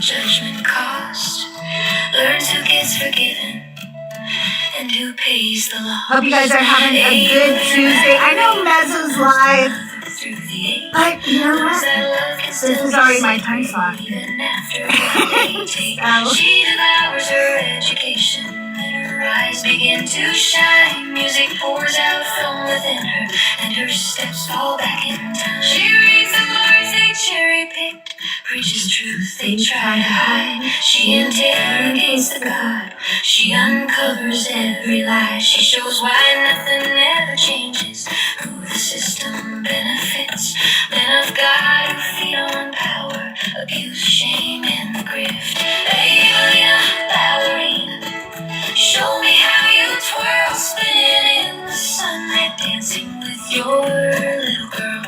judgment cost, learns who gets forgiven and who pays the loss. Hope you guys are having a good Tuesday. I know Mezzo's live, but you know what? This is already my time slot. She devours her education and her eyes begin to shine. Music pours out from within her and her steps fall back in time. She reads the words they cherry-picked, preaches truth they try to hide. She interrogates the God, she uncovers every lie. She shows why nothing ever changes, who the system benefits. Men of God who feed on power, abuse, shame, and the grift. Ballerina, ballerina, show me how you twirl, spinning in the sunlight, dancing with your little girl.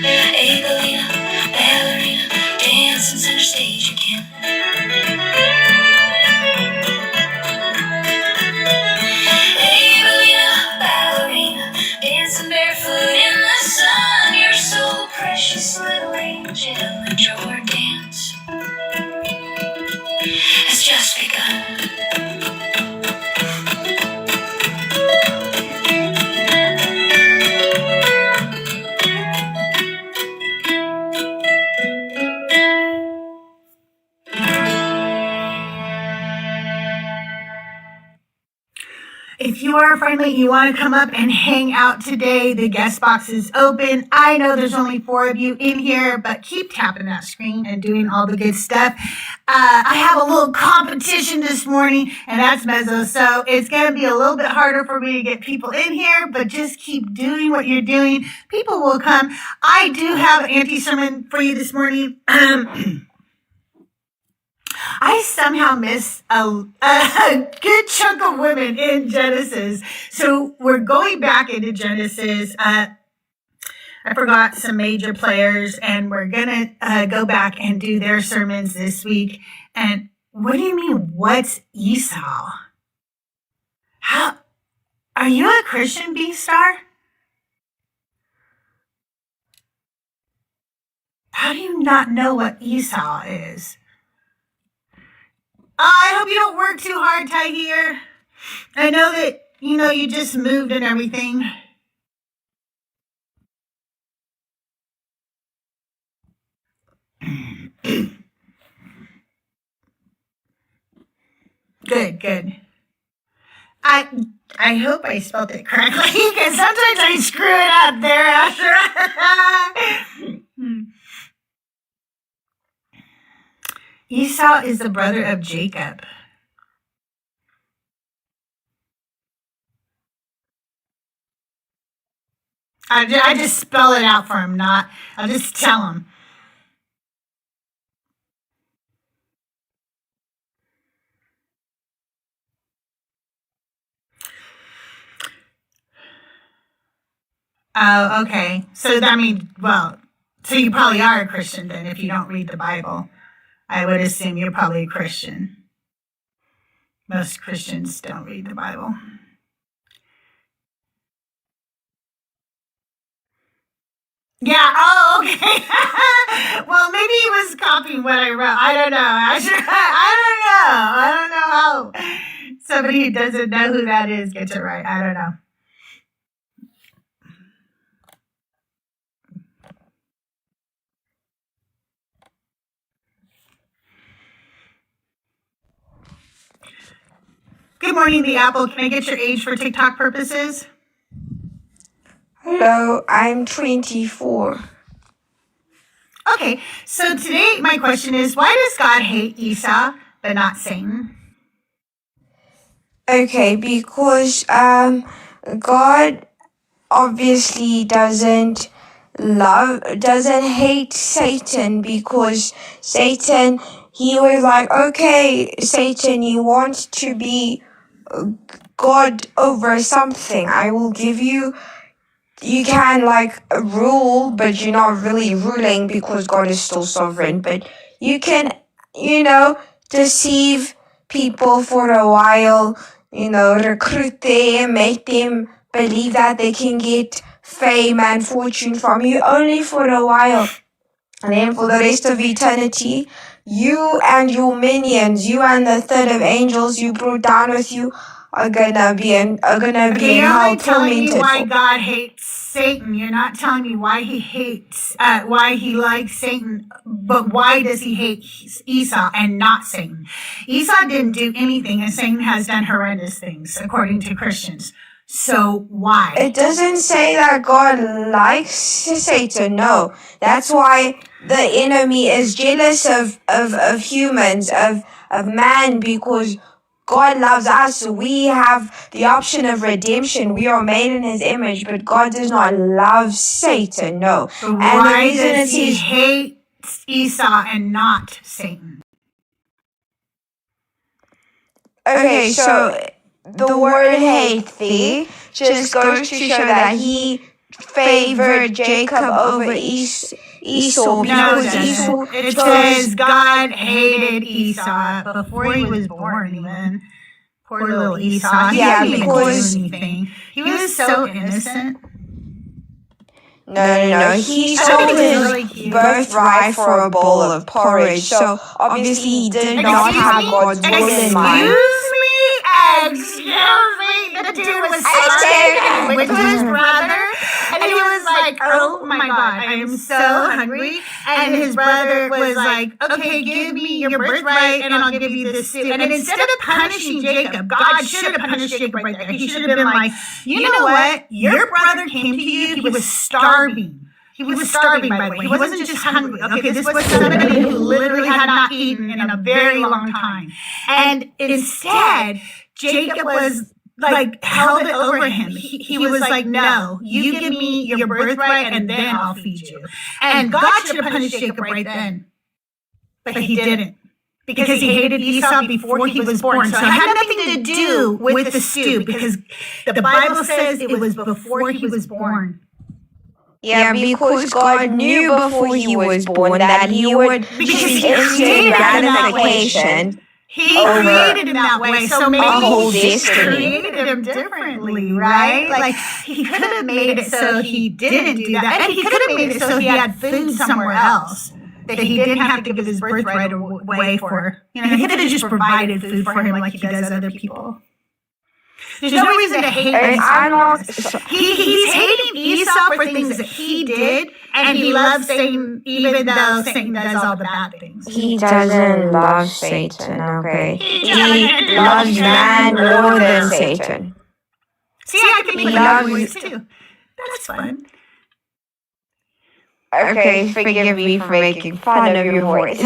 Ballerina, ballerina, dancing center stage again. Ballerina, ballerina, dancing barefoot in the sun. You're so precious, little angel, and your dance has just begun. If you are friendly, you want to come up and hang out today, the guest box is open. I know there's only 4 of you in here, but keep tapping that screen and doing all the good stuff. I have a little competition this morning, and that's Mezzo, so it's going to be a little bit harder for me to get people in here, but just keep doing what you're doing. People will come. I do have an Auntie Sermon for you this morning. I somehow missed a good chunk of women in Genesis. So we're going back into Genesis. I forgot some major players, and we're going to go back and do their sermons this week. And what do you mean, what's Esau? How? Are you a Christian, B-Star? How do you not know what Esau is? I hope you don't work too hard, Tahir. I know that, you just moved and everything. Good. I hope I spelled it correctly, because sometimes I screw it up thereafter. Esau is the brother of Jacob. I just spell it out for him, I'll just tell him. Oh, okay. So that means, so you probably are a Christian then if you don't read the Bible. I would assume you're probably a Christian. Most Christians don't read the Bible. Yeah, oh, okay. Well, maybe he was copying what I wrote. I don't know. I don't know how somebody who doesn't know who that is gets it right. I don't know. Good morning, the Apple. Can I get your age for TikTok purposes? Hello, I'm 24. Okay, so today my question is, why does God hate Esau but not Satan? Okay, because God obviously doesn't hate Satan, because Satan, he was like, okay, Satan, you want to be God over something. I will give you can rule, but you're not really ruling because God is still sovereign. But you can, deceive people for a while, recruit them, make them believe that they can get fame and fortune from you only for a while. And then for the rest of eternity, you and your minions, you and the third of angels you brought down with you, are gonna be in You're hell only telling me tormented. why God hates Satan. You're not telling me why why he likes Satan, but why does he hate Esau and not Satan? Esau didn't do anything, and Satan has done horrendous things, according to Christians. So why? It doesn't say that God likes Satan, no. That's why the enemy is jealous of humans, of man, because God loves us. So we have the option of redemption. We are made in his image, but God does not love Satan, no. So And why the reason does he is hate Esau and not Satan? okay, so the word hate thee just goes to show that he favored Jacob over Esau No, because it Esau doesn't. It chose says God hated Esau before he was born even. Poor little Esau. He Yeah, didn't even because- do anything. He was so innocent. No. He I thought sold it was his really cute. birthright for a bowl of porridge. So obviously he did not have God's will in mind. Excuse me. The dude was starving and he went to his brother and he was like, oh my God, I am so hungry. And his brother was like, okay, give me your birthright and I'll give you this stew. And instead of punishing Jacob, God should have punished Jacob right there. He should have been like, you know what? Your brother came to you. He was starving. He was starving, by the way. He wasn't just hungry. Okay, this was somebody who literally had not eaten in a very long time. And instead, Jacob was like held it over him. He was like, no, you give me your birthright and then I'll feed you. And God should have punished Jacob right then. But he didn't. Because he hated Esau before he was born. So it had nothing to do with the stew because the Bible says it was before he was born. Yeah, because God knew before he was born that he would Because receive he created instant him that gratification. He created him that way, so maybe whole he destiny. created him differently, right? Like, he could have made it so he didn't do that. And he could have made it so he had food somewhere else that he didn't have to give his birthright away for. You know, he could have just provided food for him like he does other people. There's no reason to hate Esau. He's hating Esau for things that he did, and he loves Satan even though Satan does all the bad things. He doesn't love Satan, okay? He loves man more than Satan. See, I can He play loves- that voice too. That's fun. Okay, forgive me for making fun of your voice.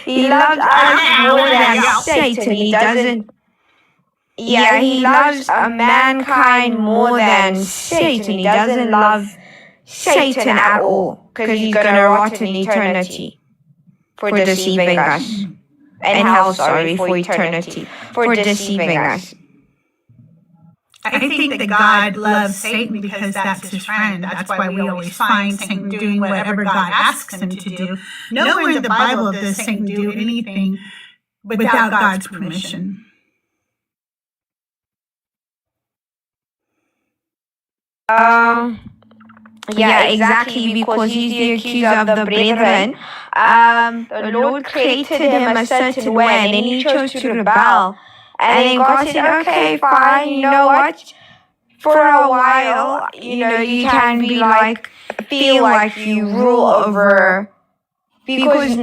He loves us more than Satan. He doesn't. Yeah, he loves mankind more than Satan. He doesn't love Satan at all because he's gonna rot in eternity for deceiving us. And hell, sorry, for eternity for deceiving us. I think that God loves Satan because that's his friend. That's why we always find Satan doing whatever God asks him to do. Nowhere in the Bible does Satan do anything without God's permission. Yeah, exactly, because he's the accuser of the brethren. The Lord created him a certain way, and then he chose to rebel. And then God said, okay, fine, you know what? For a while, you can be like, feel like you rule over, because,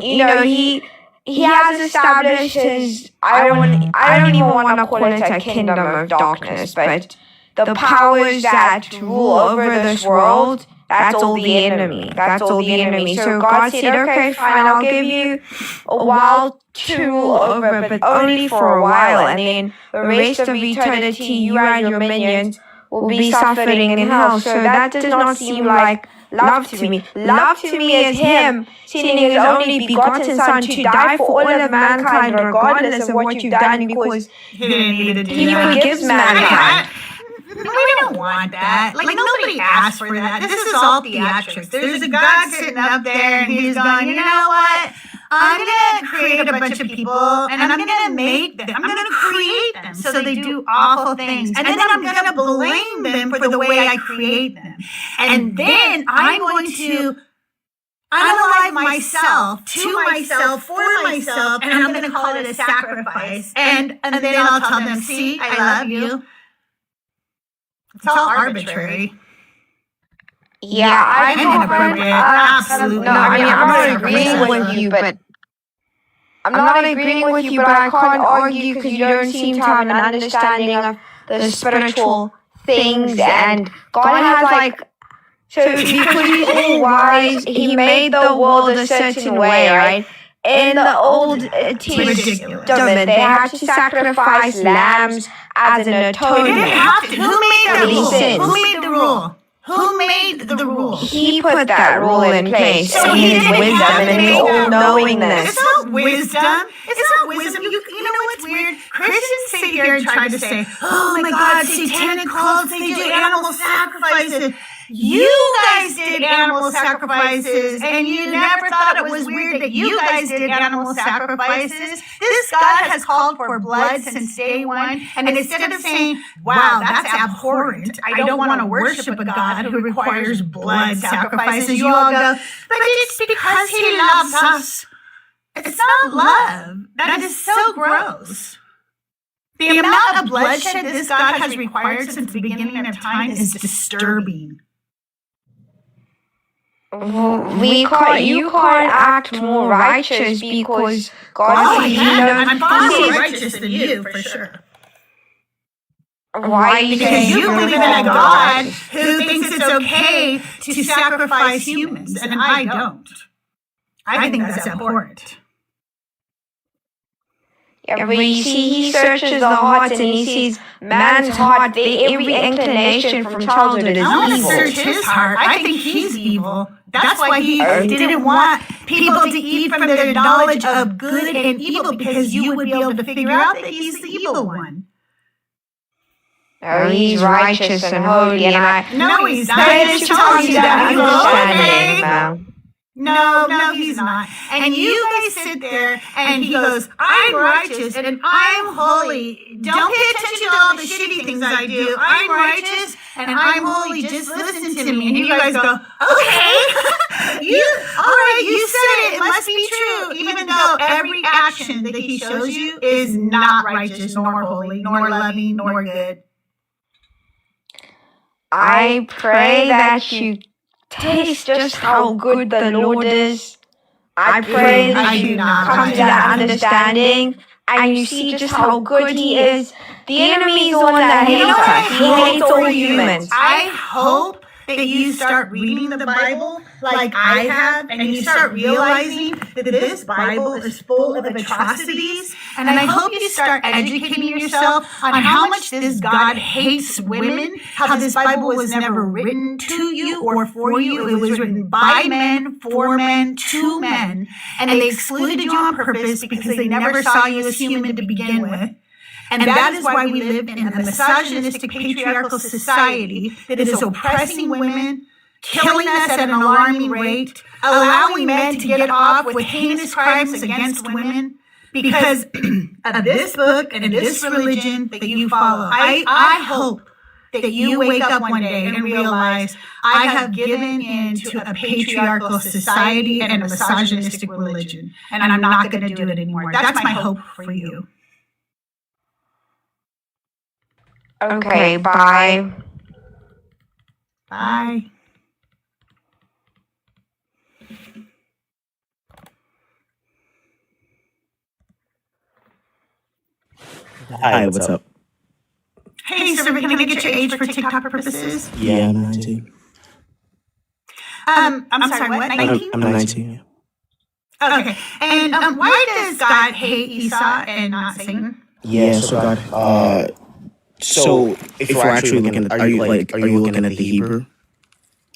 he has established his, I don't even want to call it a kingdom of darkness, but the powers that rule over this world, that's all the enemy. That's all the enemy. So God said, okay, fine, I'll give you a while to rule over, but only for a while. And then the rest of eternity, you and your minions will be suffering in hell. So that does not seem like love to me. Love to me is him sending his only begotten son to die for all of mankind, regardless of what you've done, because He didn't need to do he that. forgives mankind. We don't want that. Like nobody asked for that. This is all theatrics. There's a God sitting up there and he's going, you know what? I'm going to create a bunch of people and I'm going to make them. I'm going to create them so they do awful things. And then I'm going to blame them for the way I create them. And then I'm going to unalive myself to myself, for myself, and I'm going to call it a sacrifice. And then I'll tell them, see, I love you. It's all arbitrary. Yeah, I And can't. inappropriate. Absolutely. No, I mean, I'm not agreeing Absolutely. with you, but I can't argue because you don't seem to have an understanding of the spiritual things, and God has like, so because he's all wise, he made the world a certain way, right? In the Old Testament, they had to sacrifice lambs as an They atonement. didn't have to. Who made the He rule? said. Who made the rule? Who made the rule? He put that rule in place So in he his didn't wisdom have to and his make that all-knowingness. It's not wisdom. It's not wisdom. You know what's weird? Christians sit here and try to say, oh my God, satanic cults, they do animal sacrifices. You guys did animal sacrifices, and you never thought it was weird that you guys did animal sacrifices. This God has called for blood since day one, and instead of saying, wow, that's abhorrent, I don't want to worship a God who requires blood sacrifices, you all go, but it's because he loves us. It's not love. That is so gross. The amount of bloodshed this God has required since the beginning of time is disturbing. You can't act more righteous because God said I'm far more righteous than you, for sure. Why? Because you believe in a God who thinks it's okay to sacrifice humans, and I don't. I think that's abhorrent. Yeah, but you see, he searches the heart and he sees man's heart. Every inclination from childhood is I want to evil. search his heart. I think he's evil. That's why he didn't want people to eat from the knowledge of good and evil, because you would be able to figure out that he's the evil one. Oh, he's righteous and holy, and No, he's not. That just tells you that understanding, man. No, he's not. And you guys sit there and he goes, I'm righteous and I'm holy. Don't pay attention to all the shitty things I do. I'm righteous and I'm holy. Just listen to me. And you guys go, okay. All right, you said it. It must be true. Even though every action that he shows you is not righteous, nor holy, nor loving, nor good. I pray that you taste just how good the Lord is. I pray that you come to that understanding and you see just how good he is. The enemy is the one that hates us. He hates all humans. I hope that you start reading the Bible like I have, and you start realizing that this Bible is full of atrocities. And I hope you start educating yourself on how much this God hates women, how this Bible was never written to you or for you. It was written by men, for men, to men. And they excluded you on purpose because they never saw you as human to begin with. And that is why we live in a misogynistic, patriarchal society that is oppressing women, killing us at an alarming rate, allowing men to get off with heinous crimes against women because of this book and this religion that you follow. I hope that you wake up one day and realize I have given into a patriarchal society and a misogynistic religion, and I'm not going to do it anymore. That's my hope for you. Okay, bye. Bye. Hi, what's up? Hey, sir, can I get your age for TikTok purposes? Yeah, I'm 19. I'm sorry, what? 19? I'm 19. Okay. And why does God hate Esau and not Satan? Yeah, so God, so if we're actually looking at, are you looking at the Hebrew?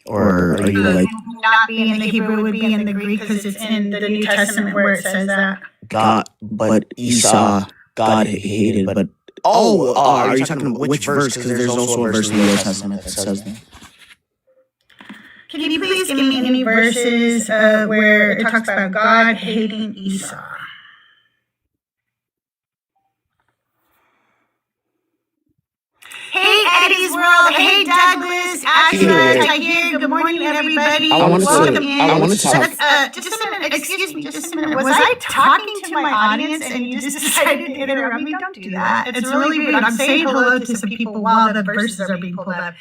Or are you like... Not be in the Hebrew, would be in the Greek, because it's in the New Testament where it says that. God, but Esau, God hated, but... are you talking about which verse? Because there's also a verse in the Old Testament that says that. Can you please give me any verses where it talks about God hating Esau? Hey, Eddie's World. Hey, Douglas. Ashra, Tahir. Good morning, everybody. I wanted Welcome to. in. I wanted to talk. Just a minute. Excuse me. Just a minute. Was I talking to my audience and you just decided to interrupt me? Don't do that. It's really rude. I'm saying hello to some people while the verses are being pulled up.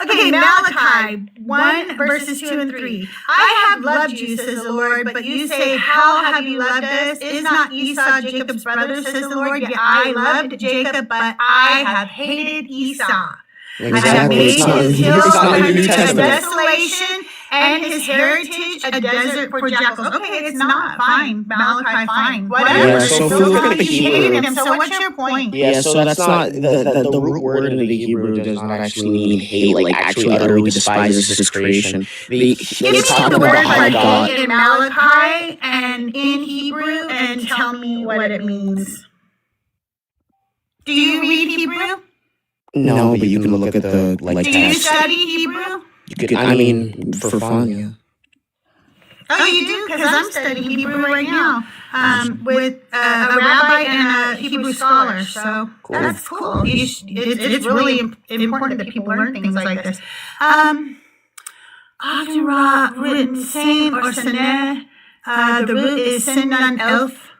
Okay, Malachi 1 verses 2 and 3. I have loved you, says the Lord, but you say, how have you loved us? Is not Esau Jacob's brother, says the Lord? Yet I loved Jacob, but I have hated Esau. Exactly. I have made It's not his in hills the New a Testament. desolation and his heritage a desert for jackals. Okay, it's not. Fine. Malachi, fine. Whatever. Yeah, so if you look at the you hated Hebrew. him, so what's your point? Yeah, so that's not the root word in the Hebrew does not actually mean hate, like actually utterly despises his creation. Give me talking the about word how for God. hate in Malachi and in Hebrew and tell me what it means. Do you read Hebrew? No, but you can look at the like Do you text. study Hebrew? You can, I mean, for fun, yeah. Oh, you do? Because I'm studying Hebrew right now with a rabbi and a Hebrew scholar. So Cool. that's cool. It's really important that people learn things like this. Akira, written same or saneh. The root is sinan elf.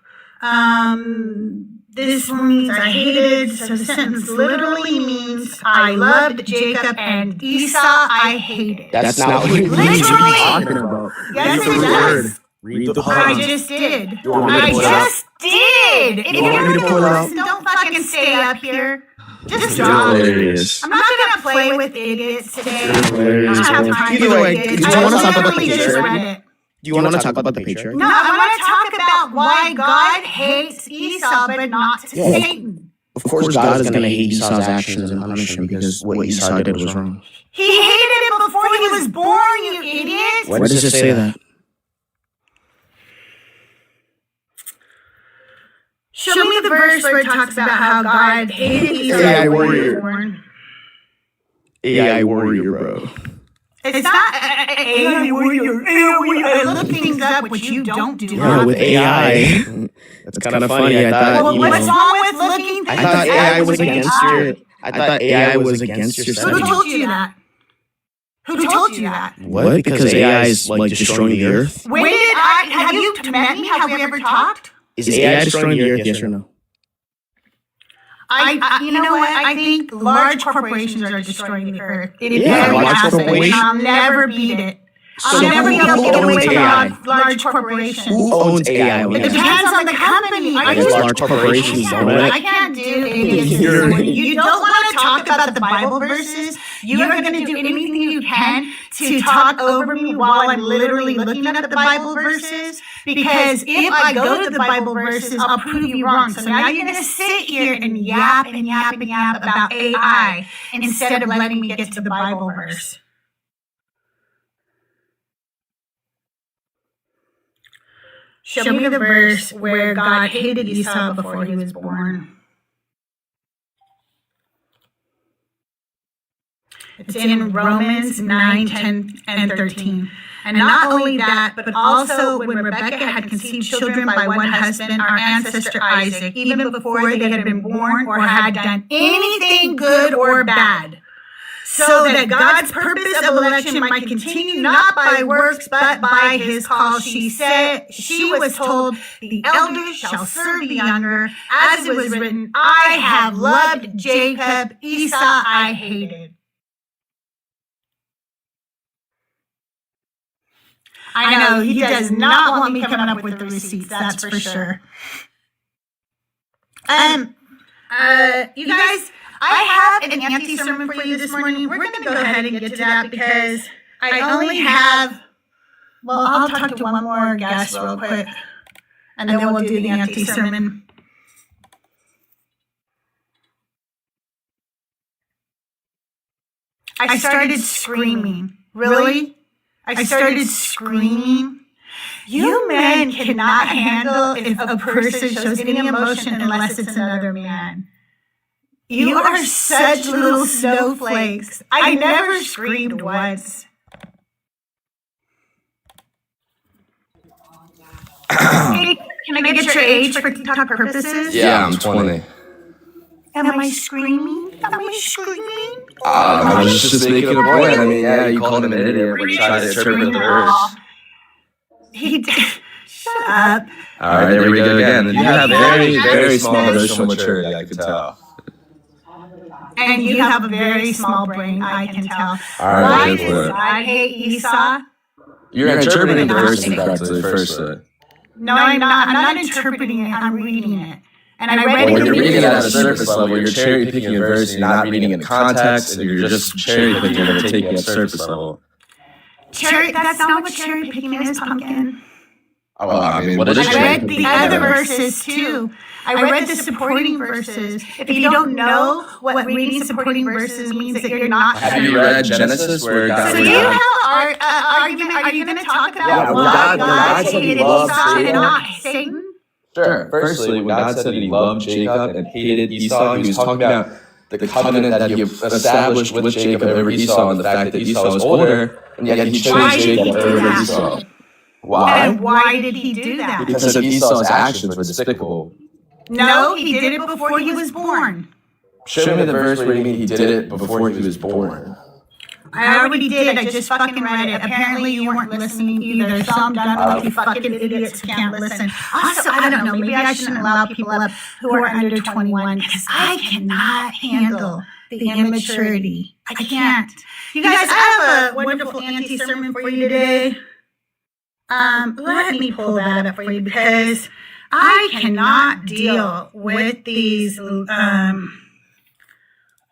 This means I hated, so the sentence literally means I loved Jacob and Esau I hated. That's not what it means. Literally. Yes, it does. Read the I Bible. just did. You want me to I pull it up? just did. If You you're want me to going pull to it up? listen, don't fucking stay up here. Just You're drop it. hilarious. I'm not going to play with idiots today. You're hilarious, I don't have man. time Either for way, idiots. do you I wanna talk about the literally just patriarchy? read it. Do you want to talk about the patriarchy? No, I want to talk about why God hates Esau, but not Satan. Of course, God is going to hate Esau's actions and punish him because what Esau did was wrong. He hated him before he was born, you idiot. Where does it say that? Show me the verse where it talks about how God hated Esau AI before he warrior. was born. AI warrior, bro. It's not AI warrior. I look things up, which you don't do. Yeah, with AI. That's kind of funny. I thought, Well, you what's know, wrong with looking things I thought up? AI was against your. I thought AI was against your Who study. told you that? Who told you that? What? Because AI is like destroying the earth? When did have you met me? Have we ever talked? Is AI destroying the earth? Yes or no? You know what? I think large corporations are destroying the earth. In Yeah, every large aspect. corporations. I'll never beat it. I'll So never be able to who get away owns from AI? large corporations. Who owns AI? It depends on the company. I guess large corporations own it. I can't do idiots. You don't want to talk about the Bible verses. You are going to do anything you can to talk over me while I'm literally looking up the Bible verses. Because if I go to the Bible verses, I'll prove you wrong. So now you're going to sit here and yap and yap and yap about AI instead of letting me get to the Bible verse. Show me the verse where God hated Esau before he was born. It's in Romans 9, 10, and 13. And not only that, but also when Rebekah had conceived children by one husband, our ancestor Isaac, even before they had been born or had done anything good or bad, so that God's purpose of election might continue not by works, but by his call. She was told, the elder shall serve the younger. As it was written, I have loved Jacob, Esau I hated. I know, he does not want me coming up with the receipts, that's for sure. You guys, I have an Auntie sermon for you this morning. We're going to go ahead and get to that because I only have, well, I'll talk to one more guest real quick, and then we'll do the Auntie sermon. I started screaming. Really? I started screaming. You men cannot handle if a person shows any emotion unless it's another man. You are such little snowflakes. I never screamed once. Can I get your age for TikTok purposes? Yeah, I'm 20. Am I screaming? Am I screaming? I was just making a point. I mean, yeah, you called him an idiot when you tried to interpret the verse. He did. Shut up. All right, there we go again. You have very, very small emotional maturity, I could tell. And you have a very small brain, I can tell. All right, Why go does for it. God hate Esau? You're interpreting the verse incorrectly, firstly. No, I'm not. I'm not interpreting it. I'm reading it. And I read it. When you're reading it at a surface level, you're cherry picking a verse, and you're not reading it in context, and you're just cherry picking it and taking it at surface level. That's not what cherry picking is, Pumpkin. Oh, well, I mean, what is I cherry read picking? the other verses too. I read the supporting verses. If you don't know what reading supporting verses means, that you're not. Have you read Genesis where God? So do you have an argument? Are you going to talk about why God hated Esau and not Satan? Sure. Firstly, when God said that he loved Jacob and hated Esau, he was talking about the covenant that he established with Jacob over Esau and the fact that Esau was older, and yet he chose Jacob over Esau. Why? And why did he do that? Because of Esau's actions were despicable. No, he did it before he was born. Show me the verse where you mean he did it before he was born. I already did. I just fucking read it. Apparently you weren't listening either, so I'm done with you fucking idiots who can't listen. Also, I don't know, maybe I shouldn't allow people up who are under 21 because I cannot handle the immaturity. I can't. You guys, I have a wonderful Auntie Sermon for you today. Let me pull that up for you because I cannot deal with these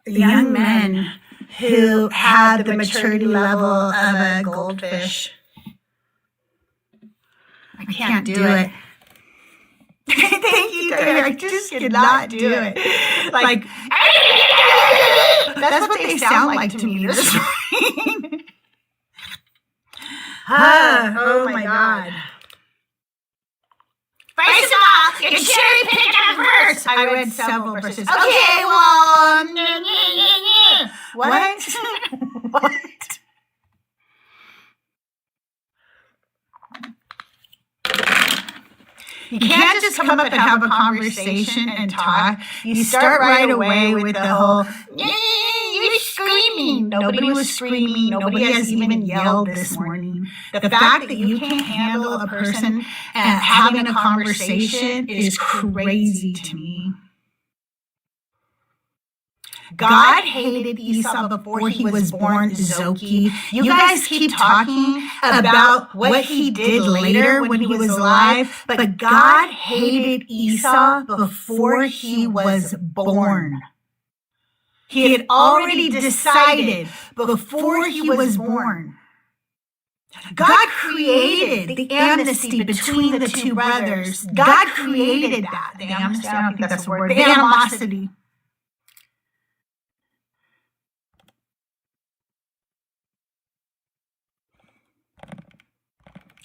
young men who have the maturity level of a goldfish. I can't do it. Thank you, Terry. I just cannot do it. Like, that's what they sound like to me this morning. Oh my God. First of all, you're cherry picking a verse. I read several verses. Okay, well, what? What? You can't just come up and have a conversation and talk. You start right away with the whole, you're screaming. Nobody was screaming. Nobody has even yelled this morning. The fact that you can't handle a person having a conversation is crazy to me. God hated Esau before he was born, Zoki. You guys keep talking about what he did later when he was alive, but God hated Esau before he was born. He had already decided before he was born. God created the amnesty between the two brothers. God created that. The amnesty, I don't think that's the word. The animosity.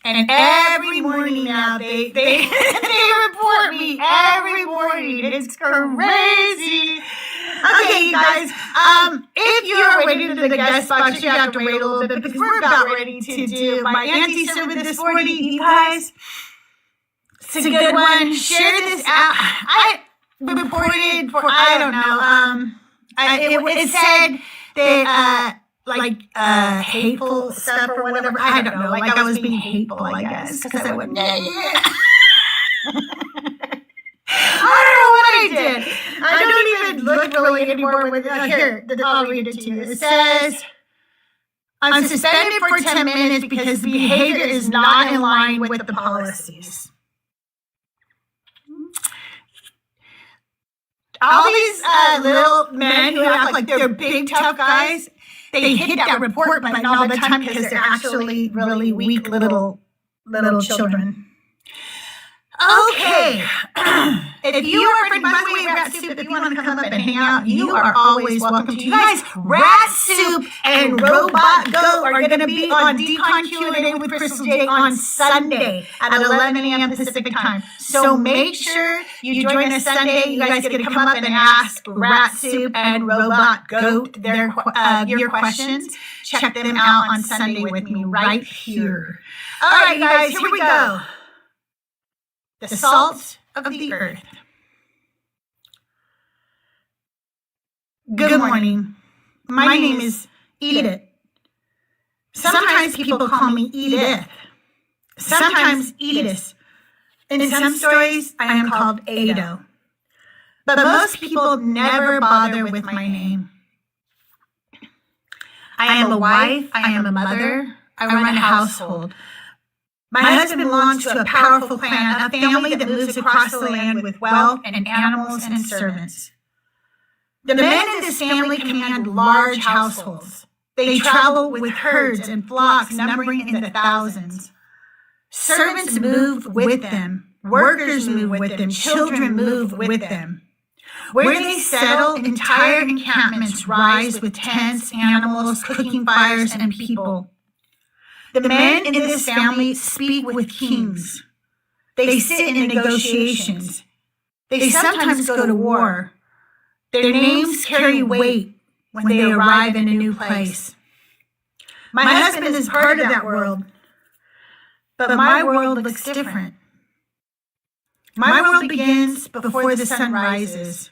And every morning now, they report me every morning. It's crazy. Okay, you guys, if you're waiting to the guest box, you have to wait a little bit because we're about ready to do my Auntie Sermon this morning. You guys, it's a good one. Share this out. I reported for, I don't know, it said that, hateful stuff or whatever. I don't know. Like I was being hateful, I guess. Because I went, I don't know what I did. I don't even look really anymore. Here, I'll read it to you. It says, I'm suspended for 10 minutes because behavior is not in line with the policies. All these little men who act like they're big, tough guys, they hit that report button all the time because they're actually really weak little children. Okay. If you are, by the way, Rat Soup, if you want to come up and hang out, you are always welcome to. You guys, Rat Soup and Robot Goat are going to be on Decon Q&A with CrystalJae on Sunday at 11 a.m. Pacific time. So make sure you join us Sunday. You guys get to come up and ask Rat Soup and Robot Goat your questions. Check them out on Sunday with me right here. All right, you guys, here we go. The salt of the earth. Good morning. My name is Edith. Sometimes people call me Edith. Sometimes Edith. In some stories, I am called Ado. But most people never bother with my name. I am a wife. I am a mother. I run a household. My husband belongs to a powerful clan, a family that moves across the land with wealth and animals and servants. The men in this family command large households. They travel with herds and flocks numbering in the thousands. Servants move with them. Workers move with them. Children move with them. Where they settle, entire encampments rise with tents, animals, cooking fires, and people. The men in this family speak with kings. They sit in negotiations. They sometimes go to war. Their names carry weight when they arrive in a new place. My husband is part of that world, but my world looks different. My world begins before the sun rises.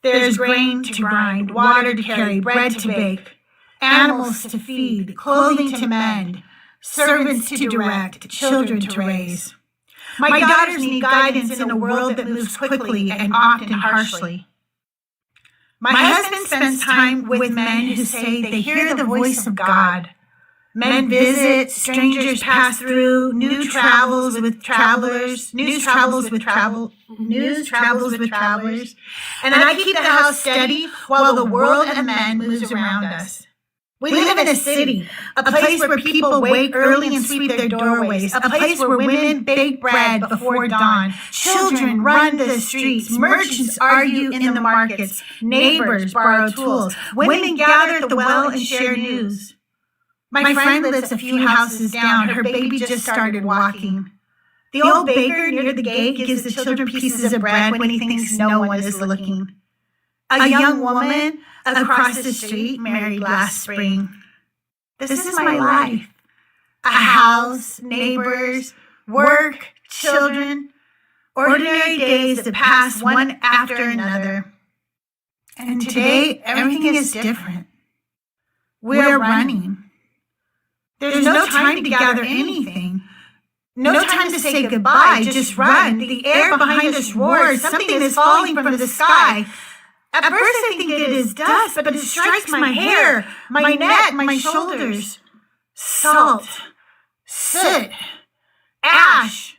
There's grain to grind, water to carry, bread to bake, animals to feed, clothing to mend, servants to direct, children to raise. My daughters need guidance in a world that moves quickly and often harshly. My husband spends time with men who say they hear the voice of God. Men visit, strangers pass through, news travels with travelers, and I keep the house steady while the world of men moves around us. We live in a city, a place where people wake early and sweep their doorways, a place where women bake bread before dawn, children run the streets, merchants argue in the markets, neighbors borrow tools, women gather at the well and share news. My friend lives a few houses down. Her baby just started walking. The old baker near the gate gives the children pieces of bread when he thinks no one is looking. A young woman across the street married last spring. This is my life. A house, neighbors, work, children, ordinary days that pass one after another. And today, everything is different. We're running. There's no time to gather anything. No time to say goodbye, just run. The air behind us roars. Something is falling from the sky. At first I think it is dust, but it strikes my hair, my neck, my shoulders. Salt, soot, ash.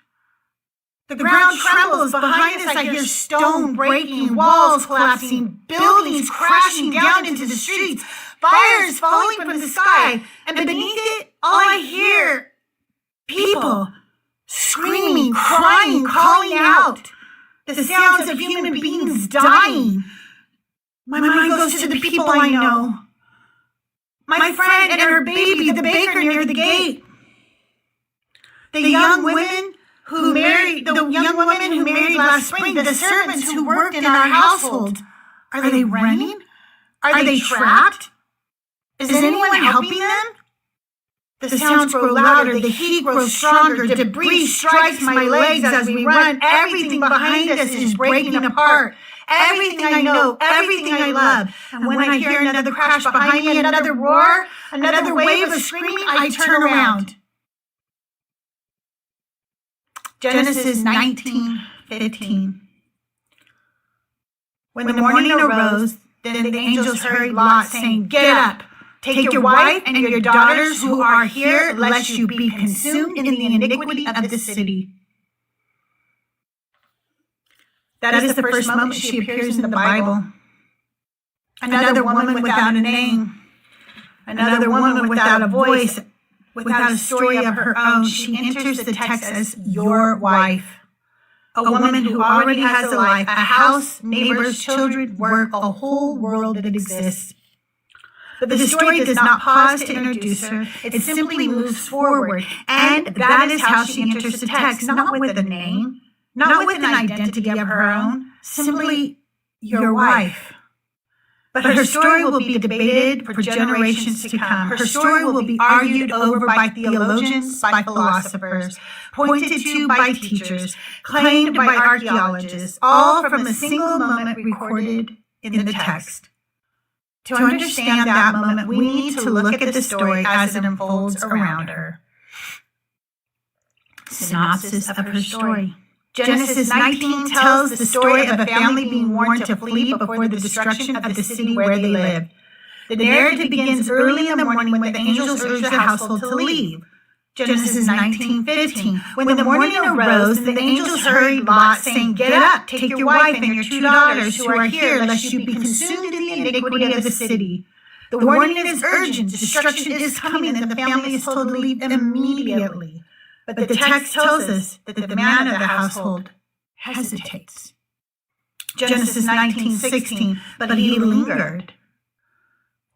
The ground trembles behind us. I hear stone breaking, walls collapsing, buildings crashing down into the streets, fires falling from the sky, and beneath it, all I hear, people screaming, crying, calling out. The sounds of human beings dying. My mind goes to the people I know. My friend and her baby, the baker near the gate. The young women who married last spring, the servants who worked in our household. Are they running? Are they trapped? Is anyone helping them? The sounds grow louder, the heat grows stronger, debris strikes my legs as we run. Everything behind us is breaking apart. Everything I know, everything I love. And when I hear another crash behind me, another roar, another wave of screaming, I turn around. Genesis 19:15. When the morning arose, then the angels hurried Lot, saying, "Get up, take your wife and your daughters who are here, lest you be consumed in the iniquity of the city." That is the first moment she appears in the Bible. Another woman without a name. Another woman without a voice, without a story of her own. She enters the text as your wife. A woman who already has a life, a house, neighbors, children, work, a whole world that exists. But the story does not pause to introduce her. It simply moves forward. And that is how she enters the text, not with a name, not with an identity of her own, simply your wife. But her story will be debated for generations to come. Her story will be argued over by theologians, by philosophers, pointed to by teachers, claimed by archaeologists, all from a single moment recorded in the text. To understand that moment, we need to look at the story as it unfolds around her. Synopsis of her story. Genesis 19 tells the story of a family being warned to flee before the destruction of the city where they lived. The narrative begins early in the morning when the angels urge the household to leave. Genesis 19:15. When the morning arose, the angels hurried Lot, saying, "Get up, take your wife and your 2 daughters who are here, lest you be consumed in the iniquity of the city." The warning is urgent. Destruction is coming, and the family is told to leave immediately. But the text tells us that the man of the household hesitates. Genesis 19:16. But he lingered.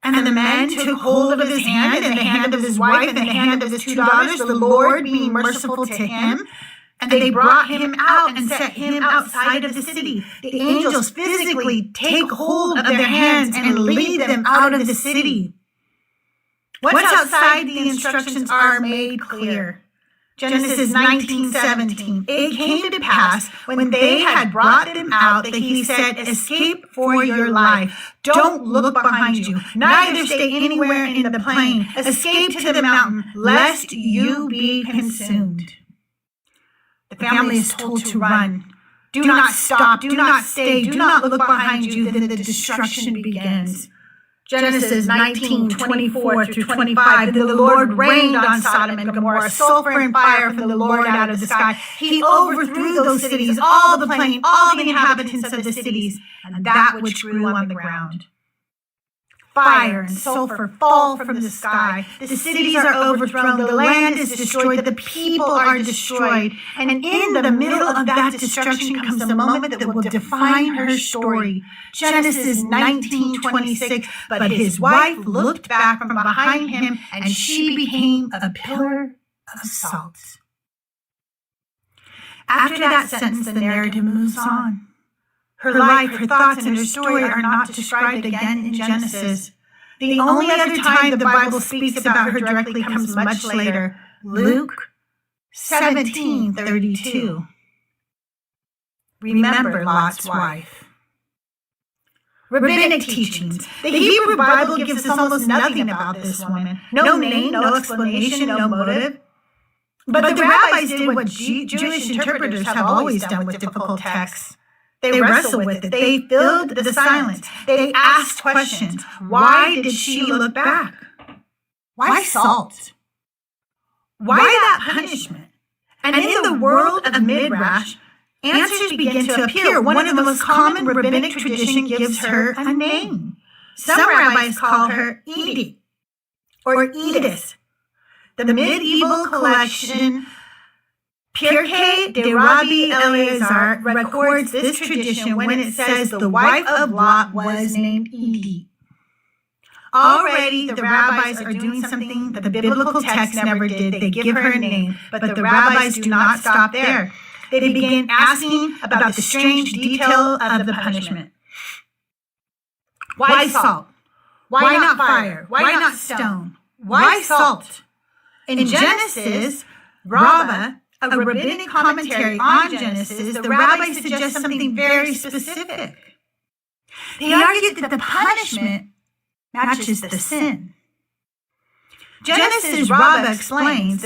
And the man took hold of his hand and the hand of his wife and the hand of his 2 daughters, the Lord being merciful to him. And they brought him out and set him outside of the city. The angels physically take hold of their hands and lead them out of the city. What's outside the instructions are made clear. Genesis 19:17. It came to pass when they had brought them out that he said, "Escape for your life. Don't look behind you. Neither stay anywhere in the plain. Escape to the mountain, lest you be consumed." The family is told to run. Do not stop. Do not stay. Do not look behind you. Then the destruction begins. Genesis 19:24 through 25. Then the Lord rained on Sodom and Gomorrah sulfur and fire from the Lord out of the sky. He overthrew those cities, all the plain, all the inhabitants of the cities, and that which grew on the ground. Fire and sulfur fall from the sky. The cities are overthrown. The land is destroyed. The people are destroyed. And in the middle of that destruction comes a moment that will define her story. Genesis 19:26. But his wife looked back from behind him, and she became a pillar of salt. After that sentence, the narrative moves on. Her life, her thoughts, and her story are not described again in Genesis. The only other time the Bible speaks about her directly comes much later, Luke 17:32. Remember Lot's wife. Rabbinic teachings. The Hebrew Bible gives us almost nothing about this woman. No name, no explanation, no motive. But the rabbis did what Jewish interpreters have always done with difficult texts. They wrestled with it. They filled the silence. They asked questions. Why did she look back? Why salt? Why that punishment? And in the world of Midrash, answers begin to appear. One of the most common rabbinic tradition gives her a name. Some rabbis call her Edith or Edith. The medieval collection Pirkei de Rabbi Eliezer records this tradition when it says the wife of Lot was named Edith. Already, the rabbis are doing something that the biblical text never did. They give her a name, but the rabbis do not stop there. They begin asking about the strange detail of the punishment. Why salt? Why not fire? Why not stone? Why salt? In Genesis, Rabbah, a rabbinic commentary on Genesis, the rabbis suggest something very specific. They argue that the punishment matches the sin. Genesis, Rabbah explains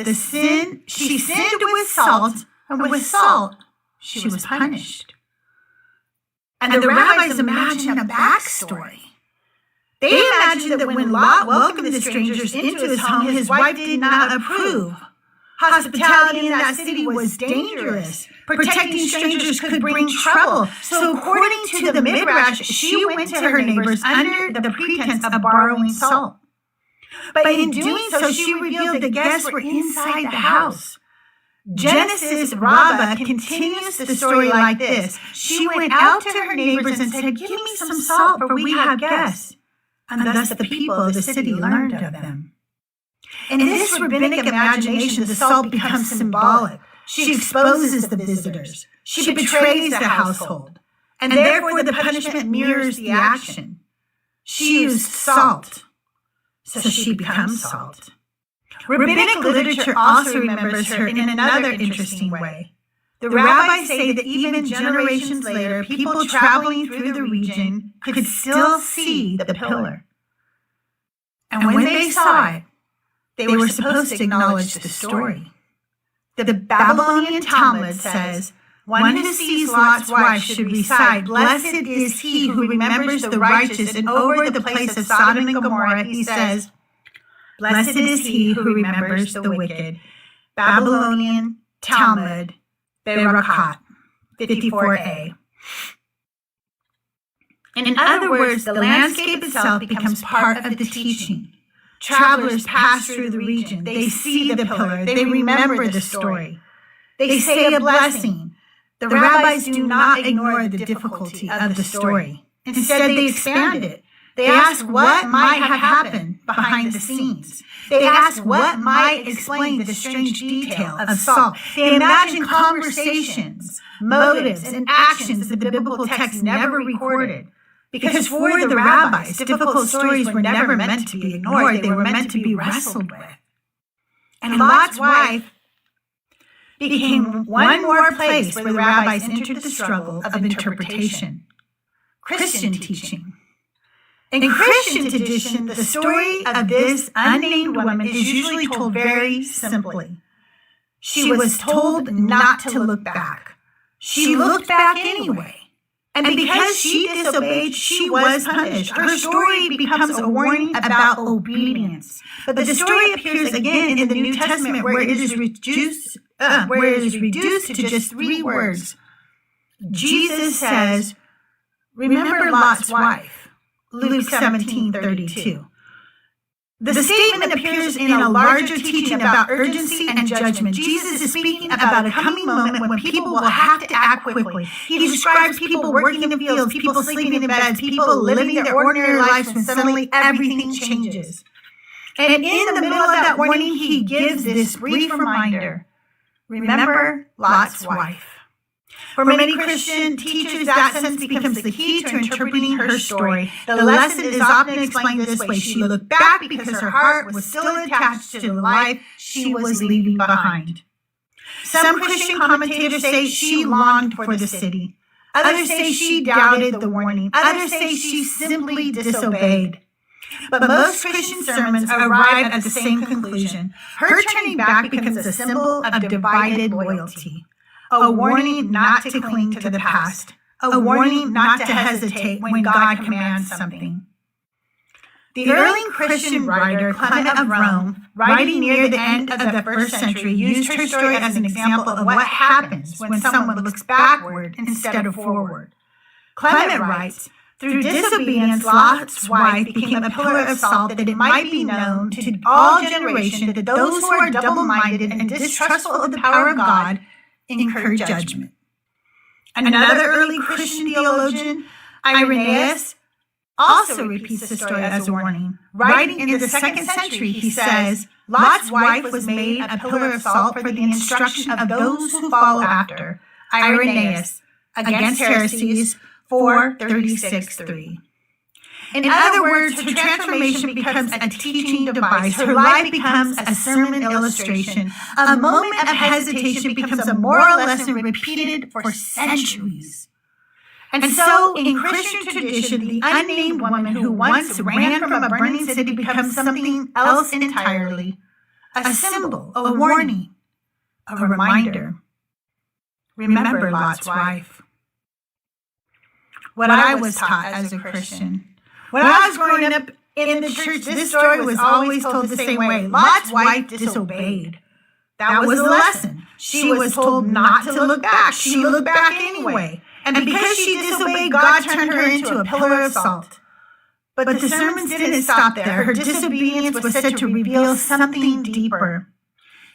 she sinned with salt, and with salt she was punished. And the rabbis imagine a backstory. They imagine that when Lot welcomed the strangers into his home, his wife did not approve. Hospitality in that city was dangerous. Protecting strangers could bring trouble. So according to the Midrash, she went to her neighbors under the pretense of borrowing salt. But in doing so, she revealed the guests were inside the house. Genesis Rabbah continues the story like this. She went out to her neighbors and said, "Give me some salt, for we have guests." And thus the people of the city learned of them. In this rabbinic imagination, the salt becomes symbolic. She exposes the visitors. She betrays the household. And therefore the punishment mirrors the action. She used salt, so she becomes salt. Rabbinic literature also remembers her in another interesting way. The rabbis say that even generations later, people traveling through the region could still see the pillar. And when they saw it, they were supposed to acknowledge the story. The Babylonian Talmud says, one who sees Lot's wife should recite, "Blessed is he who remembers the righteous," and over the place of Sodom and Gomorrah, he says, "Blessed is he who remembers the wicked." Babylonian Talmud, Berakat, 54a. In other words, the landscape itself becomes part of the teaching. Travelers pass through the region. They see the pillar. They remember the story. They say a blessing. The rabbis do not ignore the difficulty of the story. Instead, they expand it. They ask what might have happened behind the scenes. They ask what might explain the strange detail of Saul. They imagine conversations, motives, and actions that the biblical text never recorded. Because for the rabbis, difficult stories were never meant to be ignored. They were meant to be wrestled with. And Lot's wife became one more place where the rabbis entered the struggle of interpretation. Christian teaching. In Christian tradition, the story of this unnamed woman is usually told very simply. She was told not to look back. She looked back anyway. And because she disobeyed, she was punished. Her story becomes a warning about obedience. But the story appears again in the New Testament where it is reduced to just 3 words. Jesus says, "Remember Lot's wife." Luke 17:32. The statement appears in a larger teaching about urgency and judgment. Jesus is speaking about a coming moment when people will have to act quickly. He describes people working in the fields, people sleeping in beds, people living their ordinary lives when suddenly everything changes. And in the middle of that warning, he gives this brief reminder. Remember Lot's wife. For many Christian teachers, that sentence becomes the key to interpreting her story. The lesson is often explained this way. She looked back because her heart was still attached to the life she was leaving behind. Some Christian commentators say she longed for the city. Others say she doubted the warning. Others say she simply disobeyed. But most Christian sermons arrive at the same conclusion. Her turning back becomes a symbol of divided loyalty. A warning not to cling to the past. A warning not to hesitate when God commands something. The early Christian writer Clement of Rome, writing near the end of the 1st century, used her story as an example of what happens when someone looks backward instead of forward. Clement writes, "Through disobedience, Lot's wife became a pillar of salt, that it might be known to all generations that those who are double-minded and distrustful of the power of God incur judgment." Another early Christian theologian, Irenaeus, also repeats the story as a warning. Writing in the 2nd century, he says, "Lot's wife was made a pillar of salt for the instruction of those who follow after." Irenaeus, Against Heresies, 4:36-3. In other words, her transformation becomes a teaching device. Her life becomes a sermon illustration. A moment of hesitation becomes a moral lesson repeated for centuries. And so, in Christian tradition, the unnamed woman who once ran from a burning city becomes something else entirely. A symbol, a warning, a reminder. Remember Lot's wife. What I was taught as a Christian. When I was growing up in the church, this story was always told the same way. Lot's wife disobeyed. That was the lesson. She was told not to look back. She looked back anyway. And because she disobeyed, God turned her into a pillar of salt. But the sermons didn't stop there. Her disobedience was said to reveal something deeper.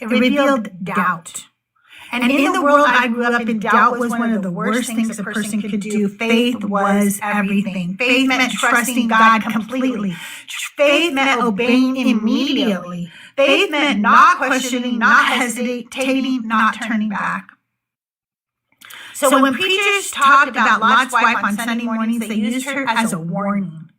It revealed doubt. And in the world I grew up in, doubt was one of the worst things a person could do. Faith was everything. Faith meant trusting God completely. Faith meant obeying immediately. Faith meant not questioning, not hesitating, not turning back. So when preachers talked about Lot's wife on Sunday mornings, they used her as a warning.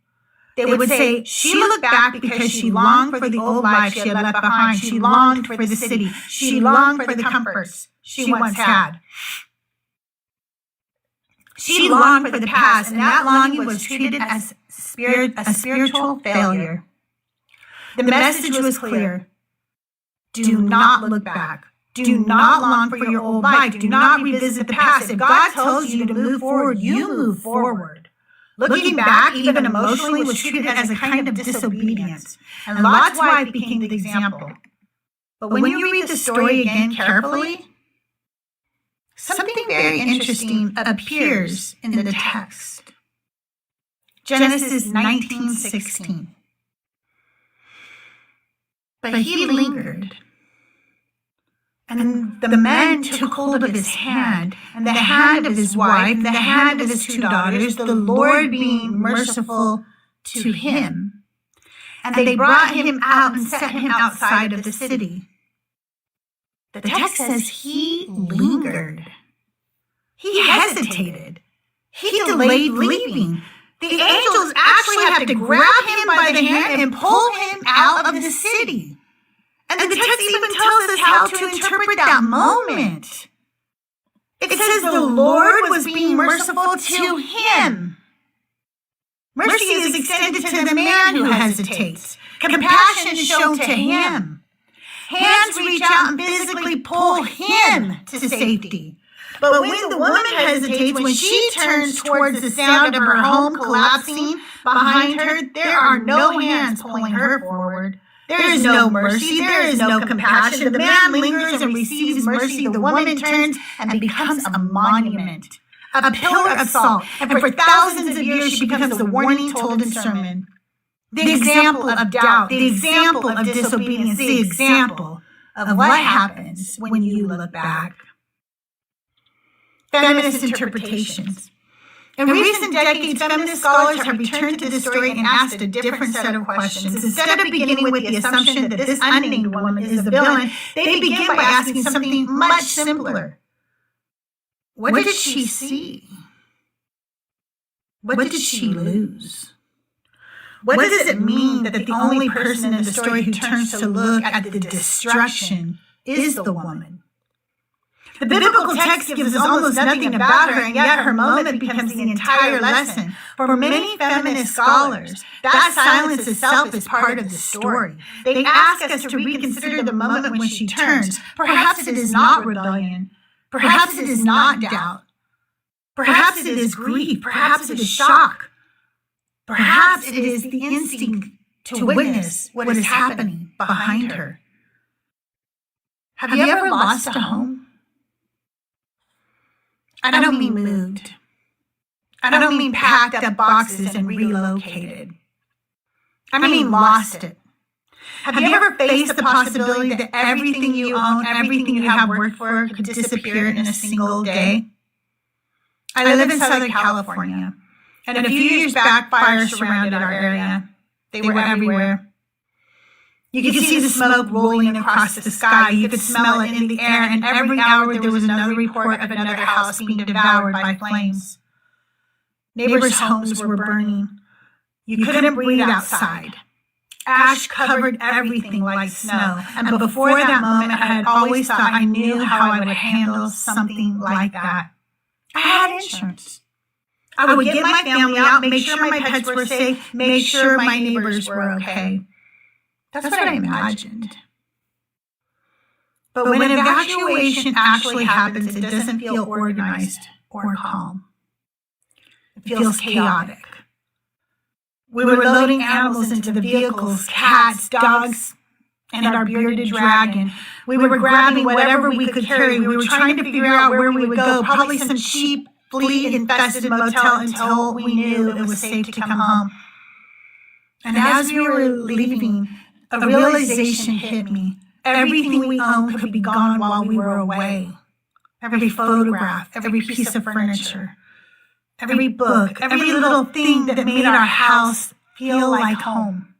They would say, she looked back because she longed for the old life she had left behind. She longed for the city. She longed for the comforts she once had. She longed for the past, and that longing was treated as a spiritual failure. The message was clear. Do not look back. Do not long for your old life. Do not revisit the past. If God tells you to move forward, you move forward. Looking back, even emotionally, was treated as a kind of disobedience. And Lot's wife became the example. But when you read the story again carefully, something very interesting appears in the text. Genesis 19:16. But he lingered. And the man took hold of his hand, and the hand of his wife, and the hand of his 2 daughters, the Lord being merciful to him. And they brought him out and set him outside of the city. The text says he lingered. He hesitated. He delayed leaving. The angels actually have to grab him by the hand and pull him out of the city. And the text even tells us how to interpret that moment. It says the Lord was being merciful to him. Mercy is extended to the man who hesitates. Compassion is shown to him. Hands reach out and physically pull him to safety. But when the woman hesitates, when she turns towards the sound of her home collapsing behind her, there are no hands pulling her forward. There is no mercy. There is no compassion. The man lingers and receives mercy. The woman turns and becomes a monument, a pillar of salt. And for thousands of years, she becomes the warning told in sermon. The example of doubt, the example of disobedience, the example of what happens when you look back. Feminist interpretations. In recent decades, feminist scholars have returned to this story and asked a different set of questions. Instead of beginning with the assumption that this unnamed woman is the villain, they begin by asking something much simpler. What did she see? What did she lose? What does it mean that the only person in the story who turns to look at the destruction is the woman? The biblical text gives us almost nothing about her, and yet her moment becomes the entire lesson. For many feminist scholars, that silence itself is part of the story. They ask us to reconsider the moment when she turns. Perhaps it is not rebellion. Perhaps it is not doubt. Perhaps it is grief. Perhaps it is shock. Perhaps it is the instinct to witness what is happening behind her. Have you ever lost a home? I don't mean moved. I don't mean packed up boxes and relocated. I mean lost it. Have you ever faced the possibility that everything you own, everything you have worked for could disappear in a single day? I live in Southern California, and a few years back, fires surrounded our area. They were everywhere. You could see the smoke rolling across the sky. You could smell it in the air, and every hour there was another report of another house being devoured by flames. Neighbors' homes were burning. You couldn't breathe outside. Ash covered everything like snow. And before that moment, I had always thought I knew how I would handle something like that. I had insurance. I would get my family out, make sure my pets were safe, make sure my neighbors were okay. That's what I imagined. But when an evacuation actually happens, it doesn't feel organized or calm. It feels chaotic. We were loading animals into the vehicles, cats, dogs, and our bearded dragon. We were grabbing whatever we could carry. We were trying to figure out where we would go, probably some cheap, flea-infested motel until we knew it was safe to come home. And as we were leaving, a realization hit me. Everything we owned could be gone while we were away. Every photograph, every piece of furniture, every book, every little thing that made our house feel like home.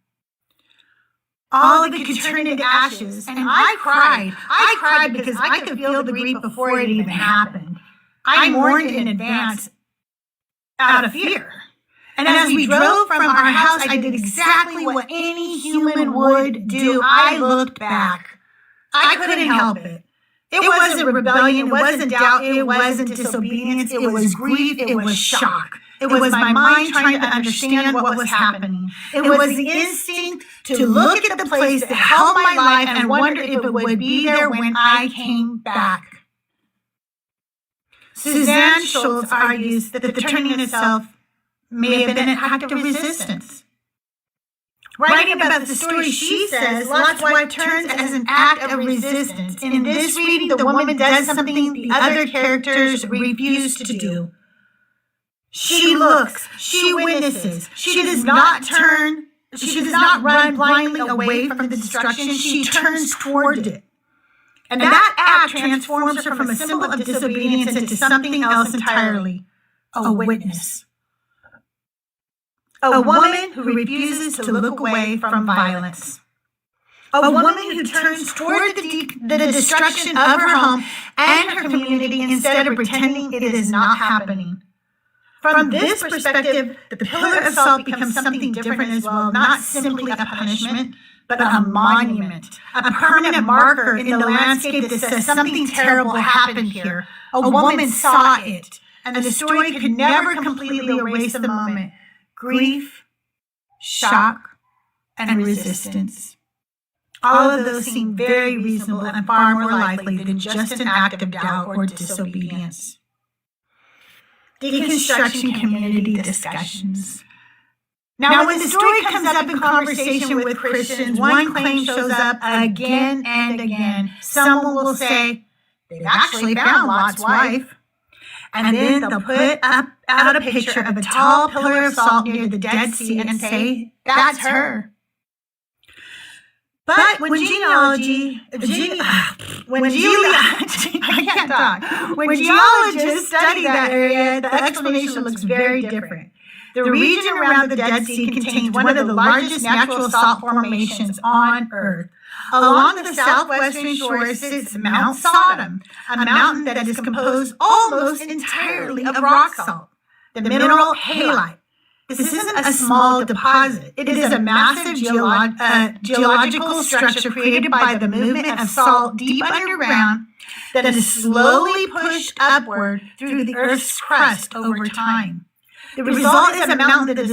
All of it could turn into ashes, and I cried. I cried because I could feel the grief before it even happened. I mourned in advance out of fear. And as we drove from our house, I did exactly what any human would do. I looked back. I couldn't help it. It wasn't rebellion, it wasn't doubt, it wasn't disobedience, it was grief, it was shock. It was my mind trying to understand what was happening. It was the instinct to look at the place that held my life and wonder if it would be there when I came back. Suzanne Schultz argues that the turning itself may have been an act of resistance. Writing about the story, she says Lot's wife turns as an act of resistance. In this reading, the woman does something the other characters refuse to do. She looks, she witnesses, she does not run blindly away from the destruction, she turns toward it. And that act transforms her from a symbol of disobedience into something else entirely, a witness. A woman who refuses to look away from violence. A woman who turns toward the destruction of her home and her community instead of pretending it is not happening. From this perspective, the pillar of salt becomes something different as well, not simply a punishment, but a monument, a permanent marker in the landscape that says something terrible happened here. A woman saw it, and the story could never completely erase the moment. Grief, shock, and resistance. All of those seem very reasonable and far more likely than just an act of doubt or disobedience. Deconstruction community discussions. Now, when the story comes up in conversation with Christians, one claim shows up again and again. Someone will say, they've actually found Lot's wife. And then they'll put out a picture of a tall pillar of salt near the Dead Sea and say, that's her. But when geologists study that area, the explanation looks very different. The region around the Dead Sea contains one of the largest natural salt formations on Earth. Along the southwestern shore sits Mount Sodom, a mountain that is composed almost entirely of rock salt, the mineral halite. This isn't a small deposit. It is a massive geological structure created by the movement of salt deep underground that is slowly pushed upward through the Earth's crust over time. The result is a mountain that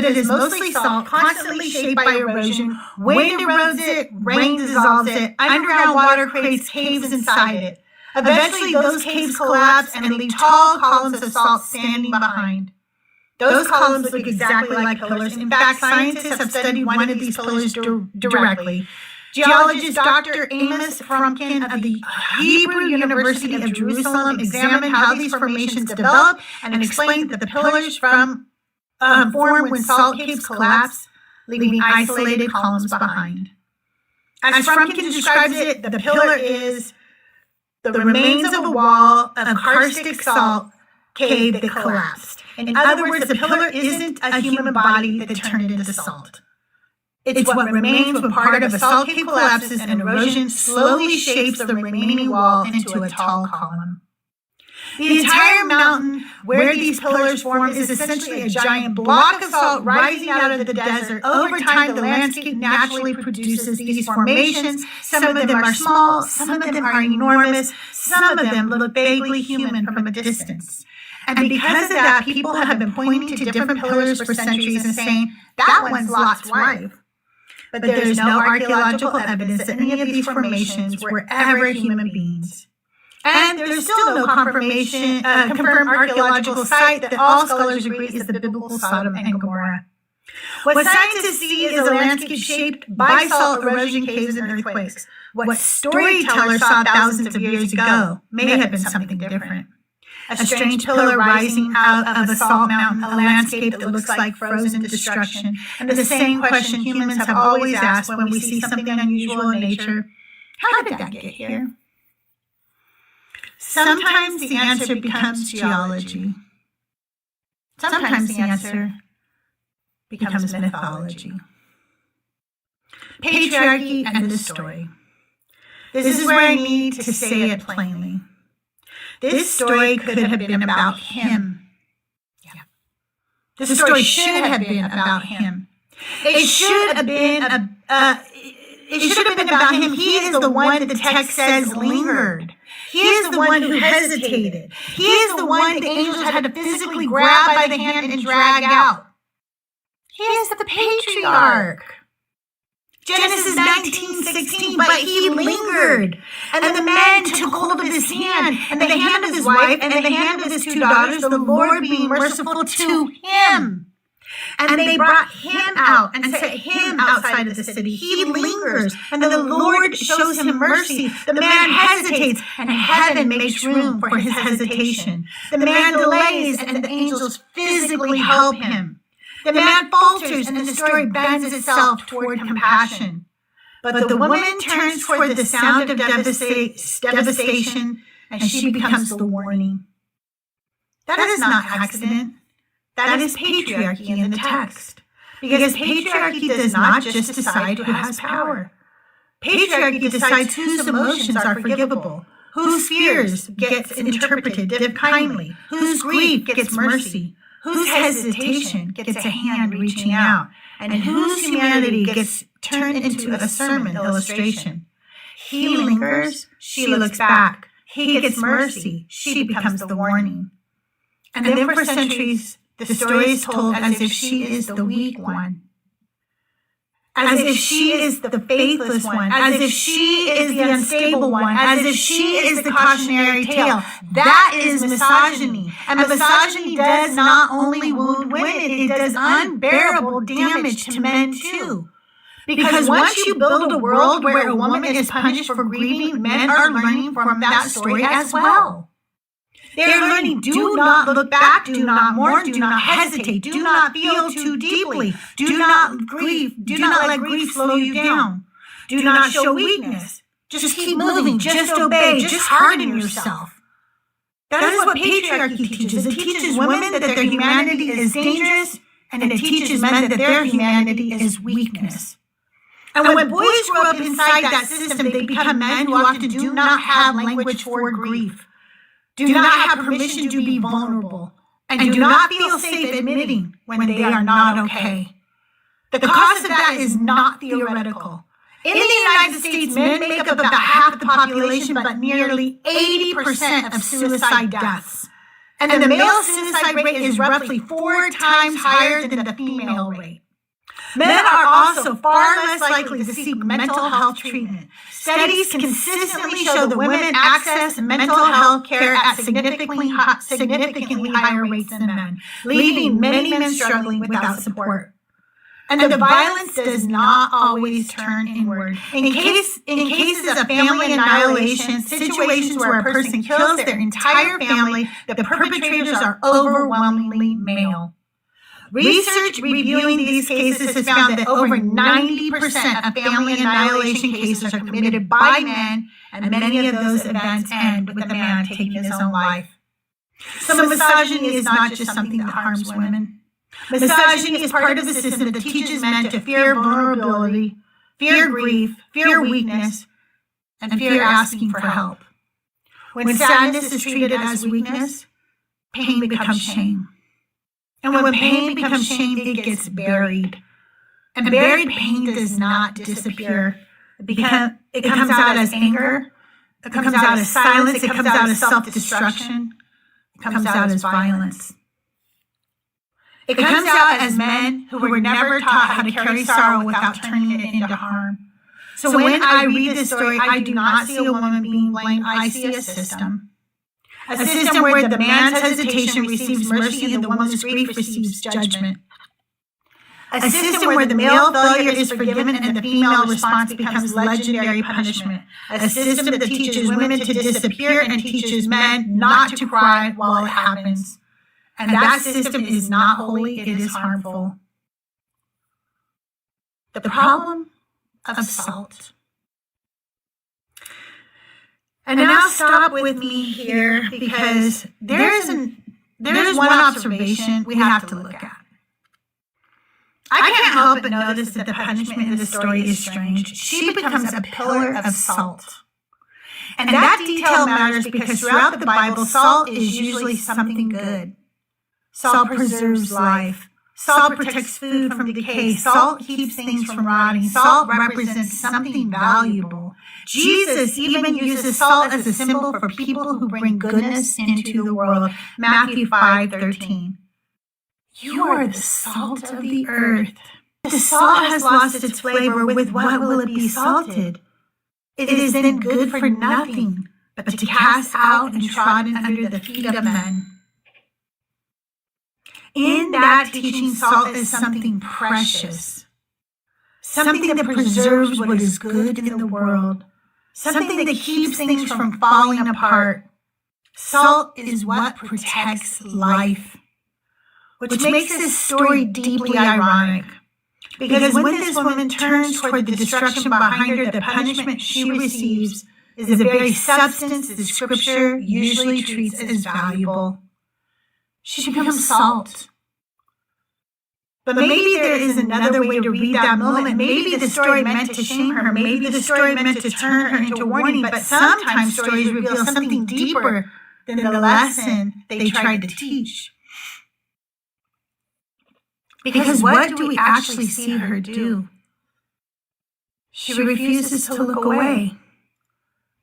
is mostly salt, constantly shaped by erosion. Wind erodes it, rain dissolves it, underground water creates caves inside it. Eventually, those caves collapse and leave tall columns of salt standing behind. Those columns look exactly like pillars. In fact, scientists have studied one of these pillars directly. Geologist Dr. Amos Frumkin of the Hebrew University of Jerusalem examined how these formations develop and explained that the pillars form when salt caves collapse, leaving isolated columns behind. As Frumkin describes it, the pillar is the remains of a wall of karstic salt cave that collapsed. In other words, the pillar isn't a human body that turned into salt. It's what remains when part of a salt cave collapses and erosion slowly shapes the remaining wall into a tall column. The entire mountain where these pillars form is essentially a giant block of salt rising out of the desert. Over time, the landscape naturally produces these formations. Some of them are small, some of them are enormous, some of them look vaguely human from a distance. And because of that, people have been pointing to different pillars for centuries and saying, that one's Lot's wife. But there is no archaeological evidence that any of these formations were ever human beings. And there's still no confirmed archaeological site that all scholars agree is the biblical Sodom and Gomorrah. What scientists see is a landscape shaped by salt erosion caves and earthquakes. What storytellers saw thousands of years ago may have been something different. A strange pillar rising out of a salt mountain, a landscape that looks like frozen destruction. And the same question humans have always asked when we see something unusual in nature: how did that get here? Sometimes the answer becomes geology. Sometimes the answer becomes mythology. Patriarchy and the story. This is where I need to say it plainly. This story could have been about him. Yeah. This story should have been about him. It should have been about him. He is the one that the text says lingered. He is the one who hesitated. He is the one the angels had to physically grab by the hand and drag out. He is the patriarch. Genesis 19:16, but he lingered. And the man took hold of his hand, and the hand of his wife, and the hand of his 2 daughters, the Lord being merciful to him. And they brought him out and set him outside of the city. He lingers, and the Lord shows him mercy. The man hesitates, and heaven makes room for his hesitation. The man delays, and the angels physically help him. The man falters, and the story bends itself toward compassion. But the woman turns toward the sound of devastation, and she becomes the warning. That is not accident. That is patriarchy in the text. Because patriarchy does not just decide who has power. Patriarchy decides whose emotions are forgivable, whose fears gets interpreted kindly, whose grief gets mercy, whose hesitation gets a hand reaching out, and whose humanity gets turned into a sermon illustration. He lingers, she looks back. He gets mercy, she becomes the warning. And then for centuries, the story is told as if she is the weak one, as if she is the faithless one, as if she is the unstable one, as if she is the cautionary tale. That is misogyny. And misogyny does not only wound women, it does unbearable damage to men too. Because once you build a world where a woman is punished for grieving, men are learning from that story as well. They are learning, do not look back, do not mourn, do not hesitate, do not feel too deeply, do not grieve, do not let grief slow you down, do not show weakness, just keep moving, just obey, just harden yourself. That is what patriarchy teaches. It teaches women that their humanity is dangerous, and it teaches men that their humanity is weakness. And when boys grow up inside that system, they become men who often do not have language for grief, do not have permission to be vulnerable, and do not feel safe admitting when they are not okay. The cost of that is not theoretical. In the United States, men make up about half the population, but nearly 80% of suicide deaths. And the male suicide rate is roughly 4 times higher than the female rate. Men are also far less likely to seek mental health treatment. Studies consistently show that women access mental health care at significantly higher rates than men, leaving many men struggling without support. And the violence does not always turn inward. In cases of family annihilation, situations where a person kills their entire family, the perpetrators are overwhelmingly male. Research reviewing these cases has found that over 90% of family annihilation cases are committed by men, and many of those events end with the man taking his own life. So misogyny is not just something that harms women. Misogyny is part of a system that teaches men to fear vulnerability, fear grief, fear weakness, and fear asking for help. When sadness is treated as weakness, pain becomes shame. And when pain becomes shame, it gets buried. And buried pain does not disappear. It comes out as anger. It comes out as silence. It comes out as self-destruction. It comes out as violence. It comes out as men who were never taught how to carry sorrow without turning it into harm. So when I read this story, I do not see a woman being blamed. I see a system. A system where the man's hesitation receives mercy and the woman's grief receives judgment. A system where the male failure is forgiven and the female response becomes legendary punishment. A system that teaches women to disappear and teaches men not to cry while it happens. And that system is not holy, it is harmful. The problem of salt. And now stop with me here because there's one observation we have to look at. I can't help but notice that the punishment in this story is strange. She becomes a pillar of salt. And that detail matters because throughout the Bible, salt is usually something good. Salt preserves life. Salt protects food from decay. Salt keeps things from rotting. Salt represents something valuable. Jesus even uses salt as a symbol for people who bring goodness into the world. Matthew 5:13. You are the salt of the earth. The salt has lost its flavor. With what will it be salted? It is then good for nothing but to cast out and trodden under the feet of men. In that teaching, salt is something precious, something that preserves what is good in the world, something that keeps things from falling apart. Salt is what protects life, which makes this story deeply ironic. Because when this woman turns toward the destruction behind her, the punishment she receives is the very substance that Scripture usually treats as valuable. She becomes salt. But maybe there is another way to read that moment. Maybe the story meant to shame her. Maybe the story meant to turn her into a warning. But sometimes stories reveal something deeper than the lesson they tried to teach. Because what do we actually see her do? She refuses to look away.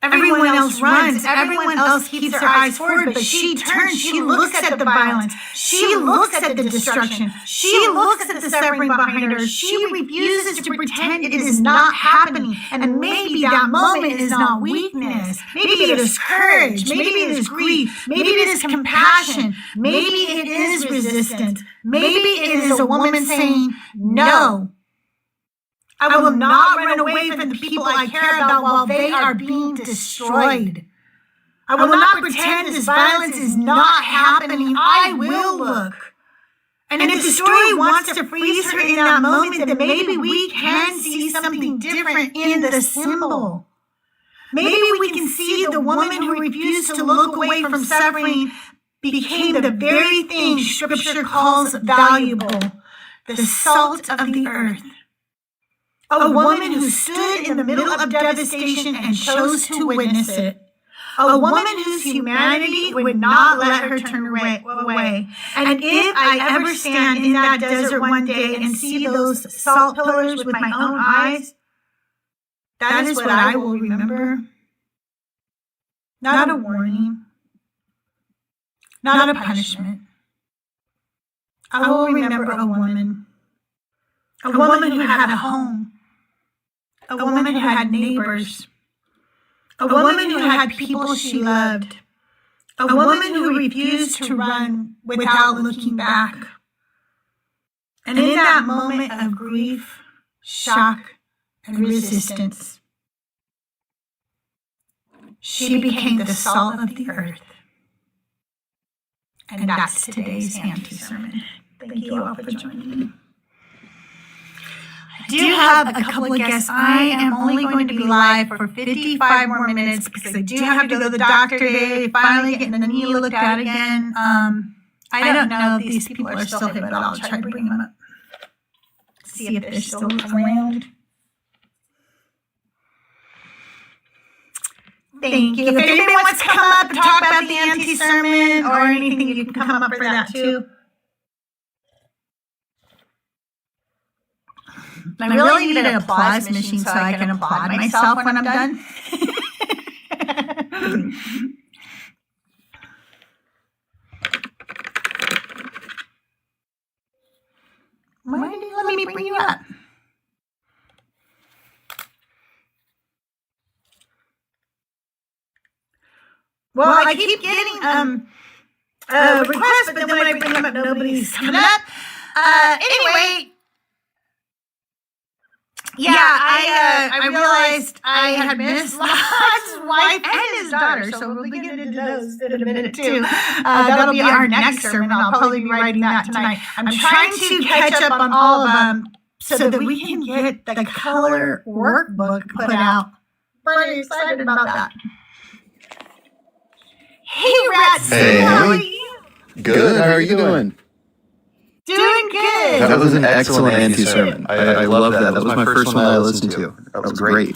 Everyone else runs. Everyone else keeps their eyes forward, but she turns. She looks at the violence. She looks at the destruction. She looks at the suffering behind her. She refuses to pretend it is not happening. And maybe that moment is not weakness. Maybe it is courage. Maybe it is grief. Maybe it is compassion. Maybe it is resistance. Maybe it is a woman saying, no. I will not run away from the people I care about while they are being destroyed. I will not pretend this violence is not happening. I will look. And if the story wants to freeze her in that moment, then maybe we can see something different in the symbol. Maybe we can see the woman who refused to look away from suffering became the very thing Scripture calls valuable, the salt of the earth. A woman who stood in the middle of devastation and chose to witness it. A woman whose humanity would not let her turn away. And if I ever stand in that desert one day and see those salt pillars with my own eyes, that is what I will remember. Not a warning. Not a punishment. I will remember a woman. A woman who had a home. A woman who had neighbors. A woman who had people she loved. A woman who refused to run without looking back. And in that moment of grief, shock, and resistance, she became the salt of the earth. And that's today's Auntie Sermon. Thank you all for joining me. I do have a couple of guests. I am only going to be live for 55 more minutes because I do have to go to the doctor today, finally getting the knee looked at again. I don't know if these people are still here, but I'll try to bring them up. See if they're still around. Thank you. If anybody wants to come up and talk about the Auntie Sermon or anything, you can come up for that too. I really need an applause machine so I can applaud myself when I'm done. Why did you let me bring you up? Well, I keep getting requests, but then when I bring them up, nobody's coming up. Anyway. Yeah, I realized I had missed Lot's wife and his daughter, so we'll be getting into those in a minute too. That'll be our next sermon. I'll probably be writing that tonight. I'm trying to catch up on all of them so that we can get the color workbook put out. Pretty excited about that. Hey, Rats! Hey. How are you? Good. How are you doing? Doing good. That was an excellent Auntie Sermon. I love that. That was my first one that I listened to. That was great.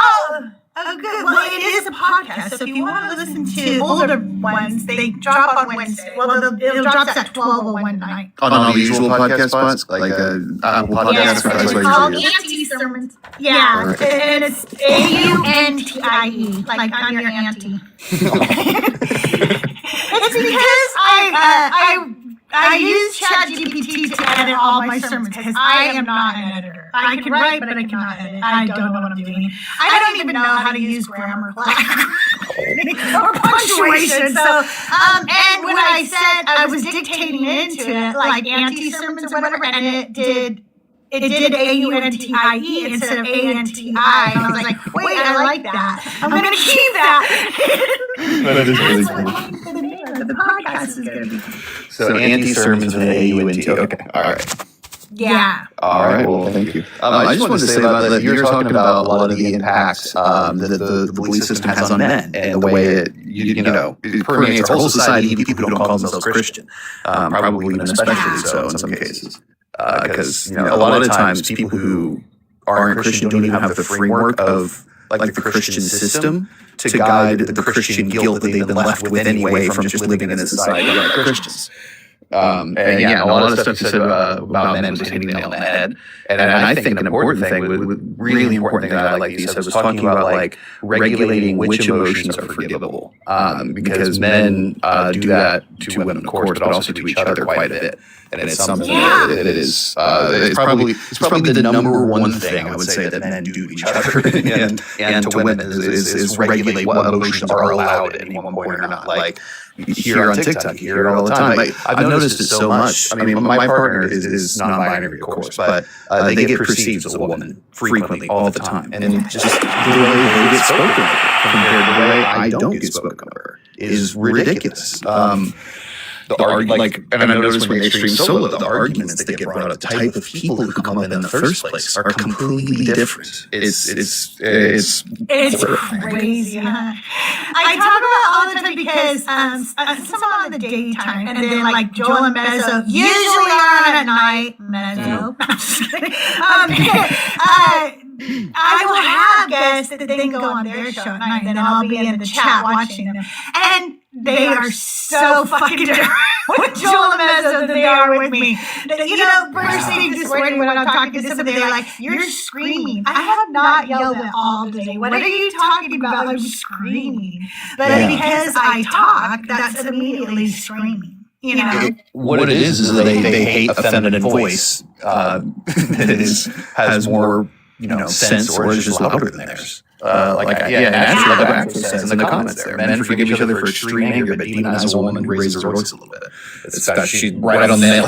Oh, Oh, good. Well, it is a podcast, so if you want to listen to older ones, they drop on Wednesday. Well, it'll drop at 12:01 tonight. On all the usual podcast spots, like Apple Podcasts. Yes, That's it's where called you Auntie Sermons. Yeah, Right. and it's AUNTIE, like I'm your auntie. It's because I use ChatGPT to edit all my sermons because I am not an editor. I can write, but I cannot edit. I don't know what I'm doing. I don't even know how to use grammar or punctuation. So, and when I said I was dictating into it, like Auntie Sermons or whatever, and it did AUNTIE instead of ANTI. And I was like, wait, I like that. I'm going to keep that. That is really That's cool. what I think the name of the podcast is going to be. So Auntie Sermons with AUNT. Okay. All right. Yeah. All right. Well, thank you. I just wanted to say about that. You were talking about a lot of the impacts that the belief system has on men and the way it, it permeates our whole society, even people who don't call themselves Christian, probably even especially so in some cases. Because a lot of times people who aren't Christian don't even have the framework of like the Christian system to guide the Christian guilt that they've been left with anyway from just living in a society like Christians. And a lot of stuff you said about men was hitting the nail on the head. And I think an important thing, really important thing that I like you said was talking about like regulating which emotions are forgivable. Because men do that to women, of course, but also to each other quite a bit. And it's something that is it's probably the number one thing I would say that men do to each other and to women is regulate what emotions are allowed at any one point or not. Like here on TikTok, you hear it all the time. I've noticed it so much. I mean, my partner is non-binary, of course, but they get perceived as a woman frequently, all the time. And just the way they get spoken compared to the way I don't get spoken over is ridiculous. And I noticed when they stream solo, the arguments that get brought up, the type of people who come up in the first place are completely different. It's crazy. Huh? I talk about all the time because some on the daytime, and then like Joel and Mezzo usually are on at night. Mezzo. I will have guests that then go on their show at night, and then I'll be in the chat watching them. And they are so fucking different with Joel and Mezzo than they are with me. First thing this morning when I'm talking to somebody, they're like, "You're screaming." I have not yelled at all today. What are you talking about? I'm screaming. But because I talk, that's immediately screaming. What it is that they hate a feminine voice that has more sense or is just louder than theirs. Actually says in the comments there, men forgive each other for extreme anger, but demonize a woman who raises her voice a little bit. She's right on the nail.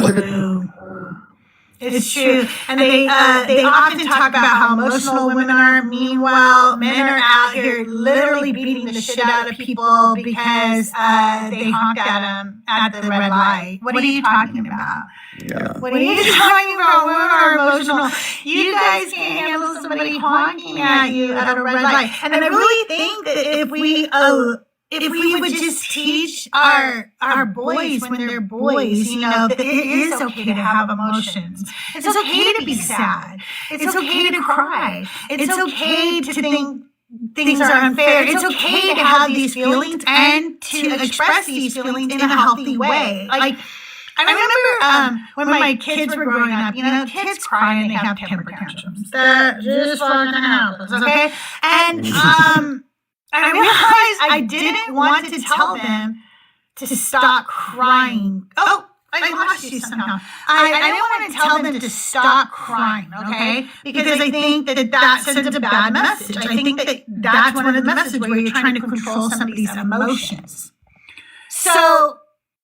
It's true. And they often talk about how emotional women are. Meanwhile, men are out here literally beating the shit out of people because they honked at them at the red light. What are you talking about? Yeah. What are you talking about? Women are emotional. You guys can't handle somebody honking at you at a red light. And I really think that if we would just teach our boys when they're boys, that it is okay to have emotions. It's okay to be sad. It's okay to cry. It's okay to think things are unfair. It's okay to have these feelings and to express these feelings in a healthy way. Like, I remember when my kids were growing up, kids cry and they have temper tantrums. That just fucking happens, okay? And I realized I didn't want to tell them to stop crying. Oh, I lost you somehow. I didn't want to tell them to stop crying, okay? Because I think that sends a bad message. I think that's one of the messages where you're trying to control somebody's emotions. So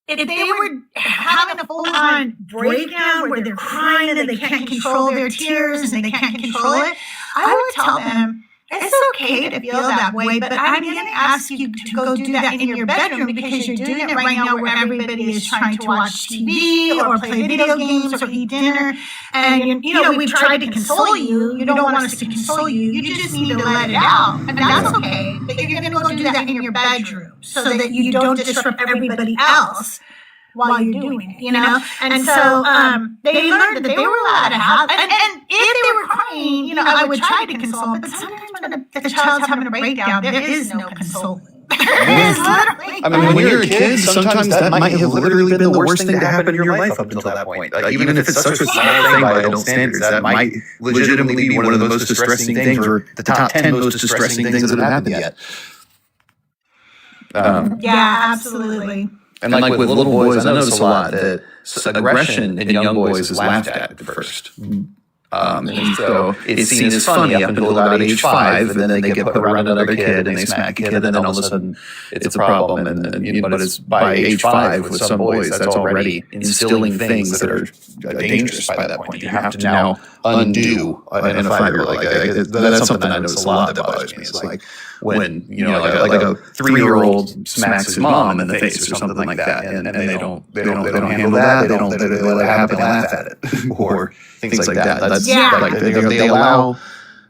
if they were having a full-on breakdown where they're crying and they can't control their tears and they can't control it, I would tell them, it's okay to feel that way, but I'm going to ask you to go do that in your bedroom because you're doing it right now where everybody is trying to watch TV or play video games or eat dinner. And, we've tried to console you. You don't want us to console you. You just need to let it out. And that's okay. But you're going to go do that in your bedroom so that you don't disrupt everybody else while you're doing it, And so they learned that they were allowed to have, and if they were crying, I would try to console them, but sometimes when the child's having a breakdown, there is no consoling. There is literally. I mean, when you're a kid, sometimes that might have literally been the worst thing to happen in your life up until that point. Like, even if it's such a small thing by adult standards, that might legitimately be one of the most distressing things, or the top 10 most distressing things that have happened yet. Yeah, absolutely. And like with little boys, I notice a lot that aggression in young boys is laughed at first. And so it's seen as funny up until about age 5, and then they get put around another kid and they smack a kid, and then all of a sudden it's a problem. But it's by age 5 with some boys, that's already instilling things that are dangerous by that point. You have to now undo in a 5-year-old. That's something I notice a lot that bothers me. It's like when like a 3-year-old smacks his mom in the face or something like that, and they don't handle that. They let it happen and laugh at it or things like that. They allow,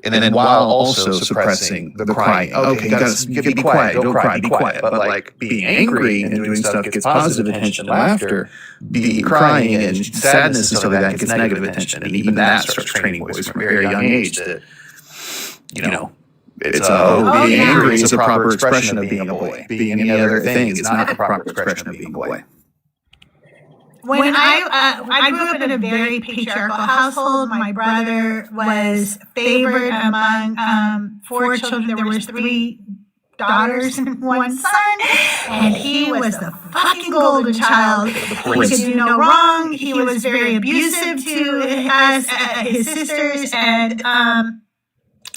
and then while also suppressing the crying. Okay, you gotta be quiet. Don't cry. Be quiet. But like being angry and doing stuff gets positive attention, laughter. Be crying and sadness and stuff like that gets negative attention, and even that starts training boys from a very young age that it's being angry is a proper expression of being a boy. Being any other thing is not the proper expression of being a boy. When I grew up in a very patriarchal household, my brother was favored among 4 children. There was 3 daughters and 1 son, and he was the fucking golden child. He could do no wrong. He was very abusive to his sisters, and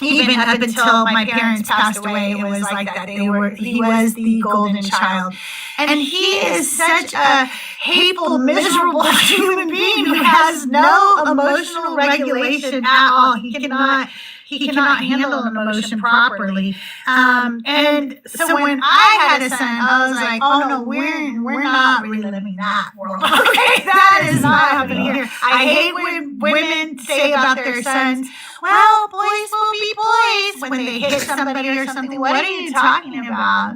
even up until my parents passed away, it was like that. He was the golden child. And he is such a hateful, miserable human being who has no emotional regulation at all. He cannot handle an emotion properly. And so when I had a son, I was like, oh no, we're not really living that world. Okay, that is not happening here. I hate when women say about their sons, well, boys will be boys when they hit somebody or something. What are you talking about?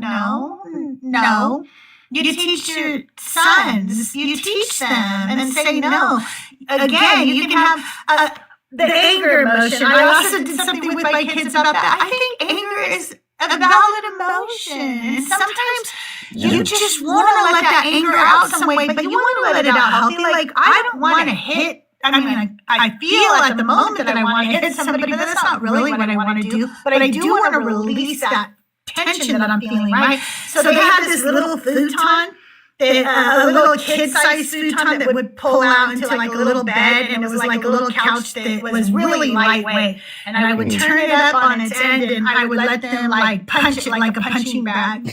No. You teach your sons. You teach them and then say no. Again, you can have the anger emotion. I also did something with my kids about that. I think anger is a valid emotion. And sometimes you just want to let that anger out some way, but you want to let it out healthy. Like, I don't want to hit. I feel at the moment that I want to hit somebody, but that's not really what I want to do. But I do want to release that tension that I'm feeling, right? So they had this little futon, a little kid-sized futon that would pull out into like a little bed, and it was like a little couch that was really lightweight. And I would turn it up on its end, and I would let them like punch it like a punching bag.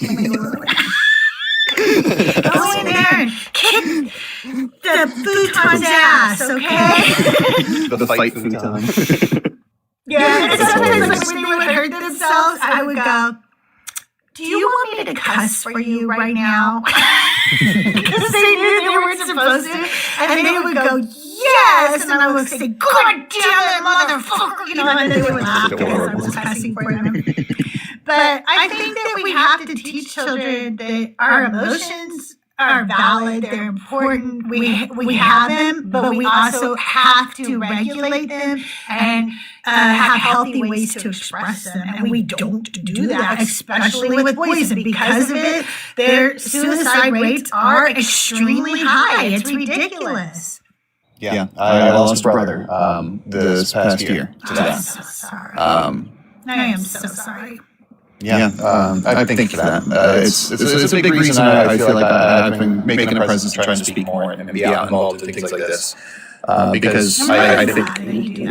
Go in there and kick the futon's ass, okay? The fight futon. Yeah, and sometimes when they would hurt themselves, I would go, do you want me to cuss for you right now? Because they knew they weren't supposed to. And they would go, yes. And then I would say, God damn it, motherfucker. And they would laugh because I was cussing for them. But I think that we have to teach children that our emotions are valid, they're important, we have them, but we also have to regulate them and have healthy ways to express them. And we don't do that, especially with boys. And because of it, their suicide rates are extremely high. It's ridiculous. Yeah, I lost a brother this past year to that. I'm so sorry. I am so sorry. Yeah, I think for that. It's a big reason I feel like I've been making a presence, trying to speak more and be out involved in things like this. Because I think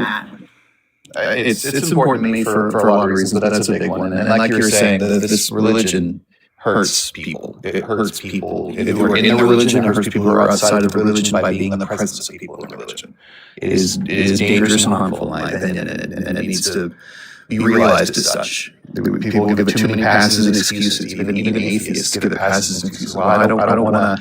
it's important to me for a lot of reasons, but that's a big one. And like you were saying, this religion hurts people. It hurts people who are in the religion. It hurts people who are outside of religion by being in the presence of people in religion. It is dangerous and harmful, in my opinion, and it needs to be realized as such. People give it too many passes and excuses. Even atheists give it passes and excuses. Well, I don't want to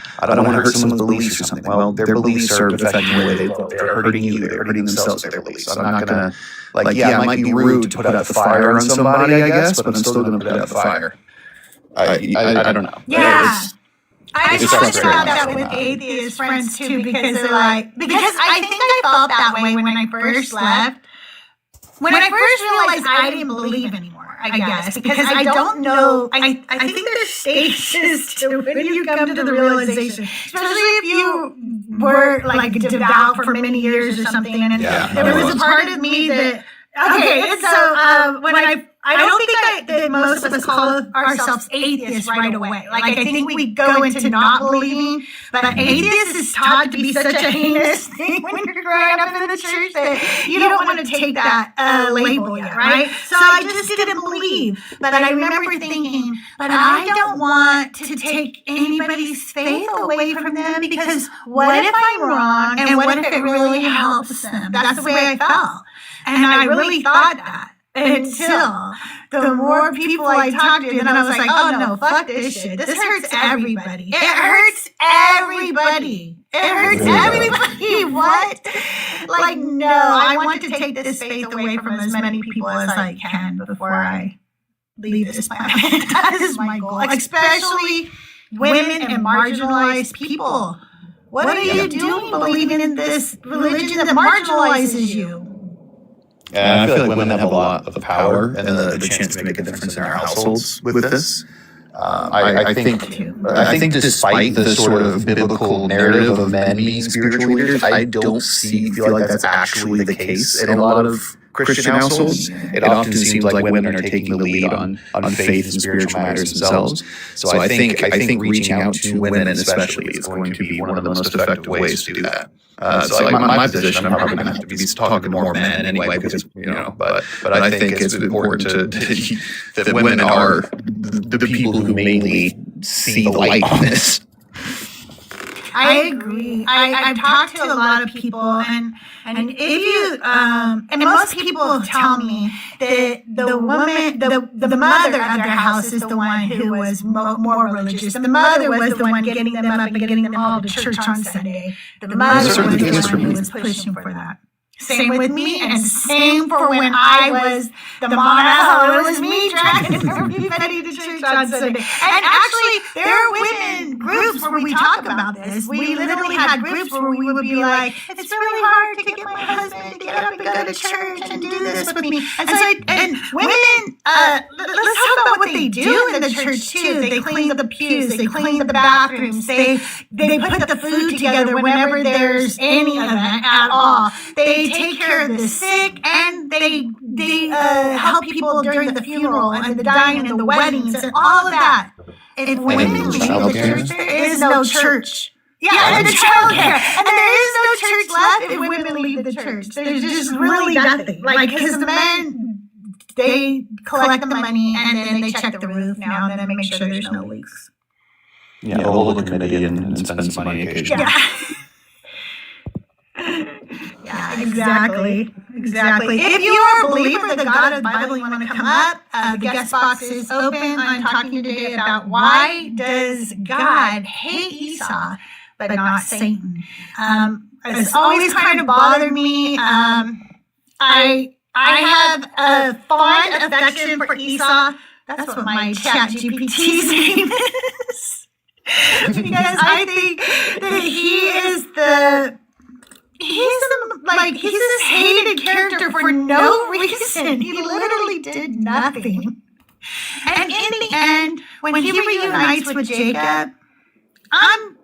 hurt someone's beliefs or something. Well, their beliefs are affecting the way they look. They're hurting you. They're hurting themselves with their beliefs. I'm not gonna it might be rude to put out the fire on somebody, I guess, but I'm still gonna put out the fire. I don't know. Yeah. I It's talked frustrating. about that with atheist friends too, because they're like, because I think I felt that way when I first left. When I first realized I didn't believe anymore, I guess, because I don't know, I think there's stages to when you come to the realization, especially if you were like devout for many years or something, and there was a part of me that, so when I don't think that most of us call ourselves atheists right away. Like, I think we go into not believing, but atheist is taught to be such a heinous thing when you're growing up in the church that you don't want to take that label yet, right? So I just didn't believe. But I remember thinking, but I don't want to take anybody's faith away from them, because what if I'm wrong, and what if it really helps them? That's the way I felt. And I really thought that. Until the more people I talked to, then I was like, oh no, fuck this shit. This hurts everybody. It hurts everybody. It hurts everybody. What? Like, no, I want to take this faith away from as many people as I can before I leave this planet. That is my goal. Especially women and marginalized people. What are you doing believing in this religion that marginalizes you? And I feel like women have a lot of power and the chance to make a difference in our households with this. I think despite the sort of biblical narrative of men being spiritual leaders, I don't feel like that's actually the case in a lot of Christian households. It often seems like women are taking the lead on faith and spiritual matters themselves. So I think reaching out to women especially is going to be one of the most effective ways to do that. So like my position, I'm probably going to have to be talking to more men anyway, because but I think it's important that women are the people who mainly see the light on this. I agree. I've talked to a lot of people, and if you and most people tell me that the woman, the mother of their house is the one who was more religious. The mother was the one getting them up and getting them all to church on Sunday. The mother was the one who was pushing for that. Same with me, and same for when I was the mama. It was me dragging everybody to church on Sunday. And actually, there are women groups where we talk about this. We literally had groups where we would be like, it's really hard to get my husband to get up and go to church and do this with me. And so, and women, let's talk about what they do in the church too. They clean the pews, they clean the bathrooms, they put the food together whenever there's any event at all. They take care of the sick, and they help people during the funeral and the dying and the weddings and all of that. If women leave the church, there is no church. Yeah, and the childcare. And there is no church left if women leave the church. There's just really nothing. Like, because the men, they collect the money, and then they check the roof now, and then they make sure there's no leaks. Yeah, they'll hold a committee and spend some money occasionally. Yeah, exactly. If you are a believer in the God of the Bible, you want to come up, the guest box is open. I'm talking today about why does God hate Esau but not Satan? It's always kind of bothered me. I have a fond affection for Esau. That's what my chat GPT's name is. Because I think that he's this hated character for no reason. He literally did nothing. And in the end, when he reunites with Jacob,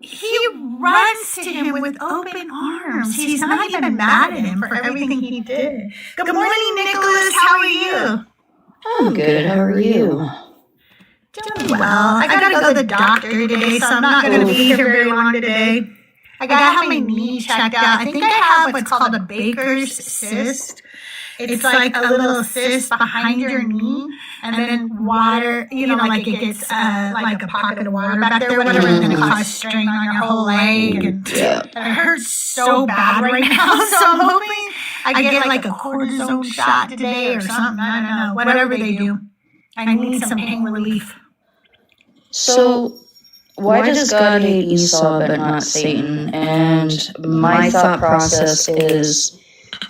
he runs to him with open arms. He's not even mad at him for everything he did. Good morning, Nicholas. How are you? I'm good. How are you? Doing well. I gotta go to the doctor today, so I'm not gonna be here very long today. I gotta have my knee checked out. I think I have what's called a Baker's cyst. It's like a little cyst behind your knee, and then water, like it gets like a pocket of water back there, whatever, and then it causes strain on your whole leg. And it hurts so bad right now, so I'm hoping I get like a cortisone shot today or something. I don't know, whatever they do. I need some pain relief. So, why does God hate Esau but not Satan? And my thought process is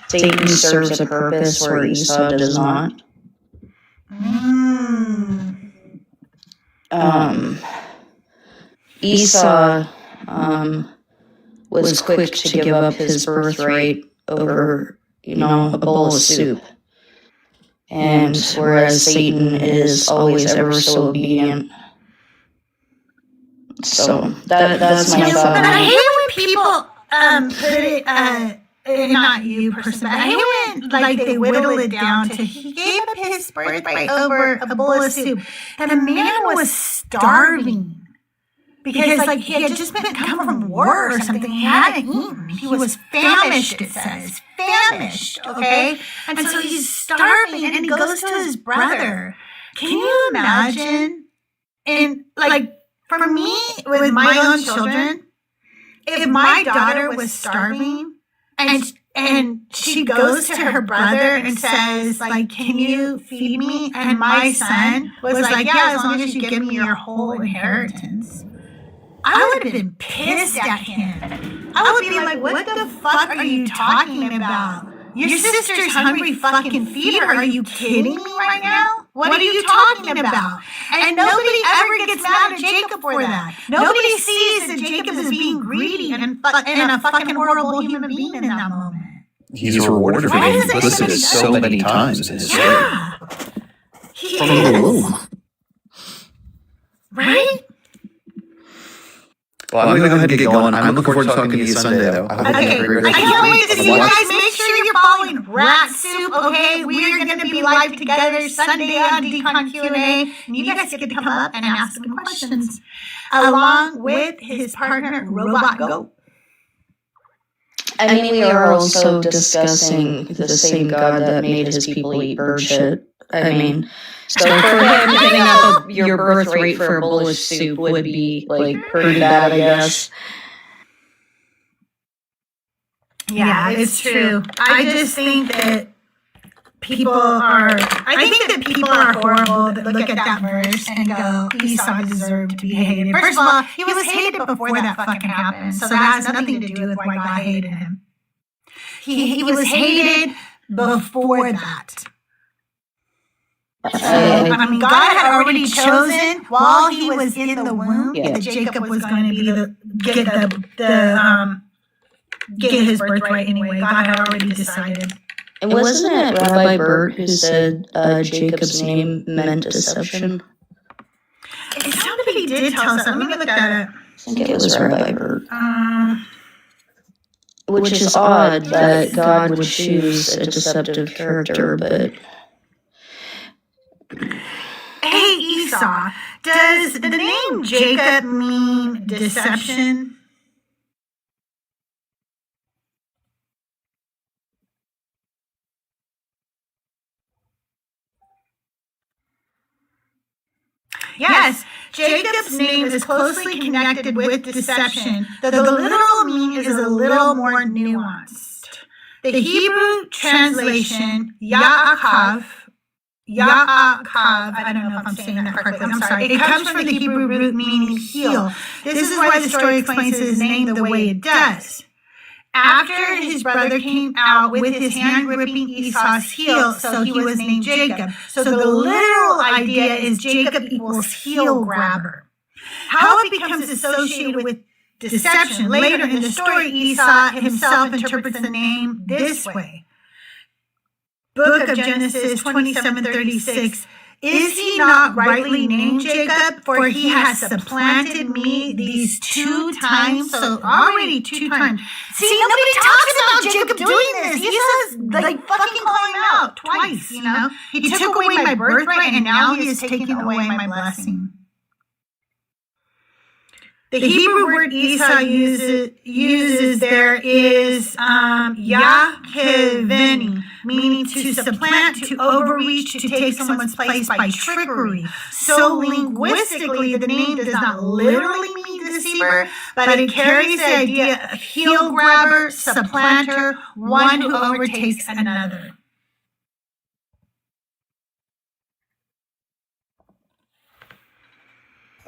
Satan serves a purpose where Esau does not. Esau was quick to give up his birthright over, a bowl of soup. And whereas Satan is always ever so obedient. So that's my thought. But I hate when people put it, not you personally, but I hate when they whittle it down to he gave up his birthright over a bowl of soup. And a man was starving. Because he had just come from war or something. He hadn't eaten. He was famished, it says. Famished, okay? And so he's starving, and he goes to his brother. Can you imagine? And, for me, with my own children, if my daughter was starving, and she goes to her brother and says, can you feed me? And my son was yeah, as long as you give me your whole inheritance. I would have been pissed at him. I would be like, what the fuck are you talking about? Your sister's hungry, fucking feed her. Are you kidding me right now? What are you talking about? And nobody ever gets mad at Jacob for that. Nobody sees that Jacob is being greedy and a fucking horrible human being in that moment. He's rewarded for being implicit so many times in his story. Yeah. He is. Right? Well, I'm going to go ahead and get going. I'm looking forward to talking to you Sunday, though. Okay. I can't wait to see you guys. Make sure you're following Rat Soup, okay? We're going to be live together Sunday on Decon Q&A. And you guys get to come up and ask some questions along with his partner, Robot Goat. I mean, we are also discussing the same God that made his people eat bird shit. I mean, so for him giving up your birthright for a bowl of soup would be, pretty bad, I guess. Yeah, it's true. I just think that people are horrible that look at that verse and go, Esau deserved to be hated. First of all, he was hated before that fucking happened, so that has nothing to do with why God hated him. He was hated before that. God had already chosen while he was in the womb that Jacob was going to be get his birthright anyway. God had already decided. And wasn't it Rabbi Bert who said Jacob's name meant deception? Somebody did tell us. Let me look that up. I think it was Rabbi Bert. Which is odd that God would choose a deceptive character, but... Hey, Esau, does the name Jacob mean deception? Yes, Jacob's name is closely connected with deception, though the literal meaning is a little more nuanced. The Hebrew translation, Yaakov, I don't know if I'm saying that correctly, I'm sorry. It comes from the Hebrew root meaning heel. This is why the story explains his name the way it does. After his brother came out with his hand gripping Esau's heel, so he was named Jacob. So the literal idea is Jacob equals heel grabber. How it becomes associated with deception. Later in the story, Esau himself interprets the name this way. Book of Genesis 27:36. Is he not rightly named Jacob? For he has supplanted me these 2 times. So already 2 times. See, nobody talks about Jacob doing this. He says, fucking call him out twice, He took away my birthright and now he is taking away my blessing. The Hebrew word Esau uses there is Yahkeveni, meaning to supplant, to overreach, to take someone's place by trickery. So linguistically, the name does not literally mean deceiver, but it carries the idea of heel grabber, supplanter, one who overtakes another.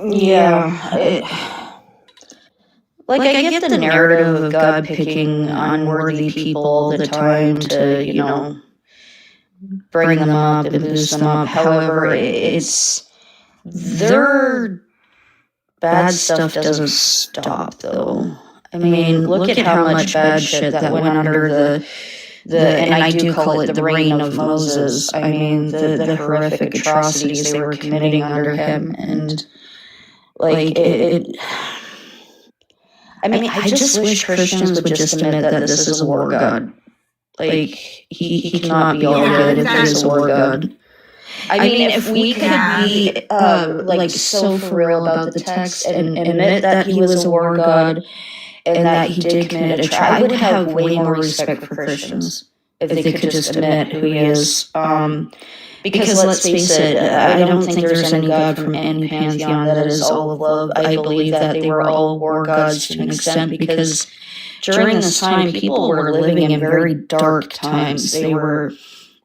Yeah. I get the narrative of God picking unworthy people all the time to, bring them up and boost them up. However, they're bad stuff doesn't stop, though. I mean, look at how much bad shit that went under and I do call it the reign of Moses. I mean, the horrific atrocities they were committing under him, and like I mean, I just wish Christians would just admit that this is a war god. Like, he cannot be all good if he's a war god. I mean, if we could be like so for real about the text and admit that he was a war god and that he did commit a I would have way more respect for Christians if they could just admit who he is. Because let's face it, I don't think there's any god from any pantheon that is all of love. I believe that they were all war gods to an extent because during this time, people were living in very dark times. They were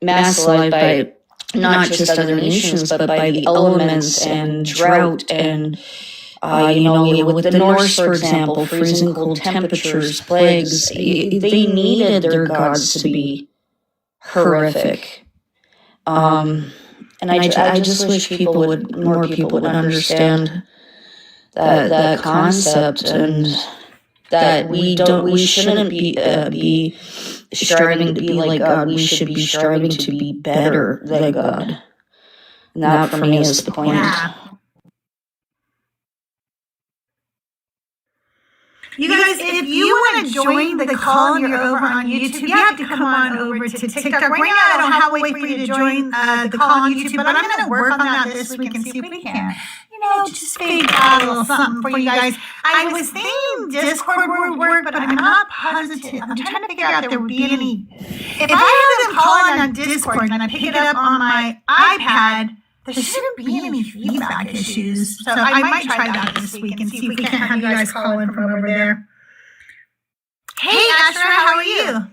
massacred by not just other nations, but by the elements and drought and, with the Norse, for example, freezing cold temperatures, plagues. They needed their gods to be horrific. And I just wish more people would understand that concept and that we shouldn't be striving to be like God. We should be striving to be better than God. And that for me is the point. Yeah. You guys, if you want to join the call and you're over on YouTube, you have to come on over to TikTok. Right now, I don't have a way for you to join the call on YouTube, but I'm going to work on that this week and see if we can, just figure out a little something for you guys. I was thinking Discord would work, but I'm not positive. I'm trying to figure out if there would be any. If I have them calling on Discord and I pick it up on my iPad, there shouldn't be any feedback issues. So I might try that this week and see if we can't have you guys call in from over there. Hey, Astra, how are you?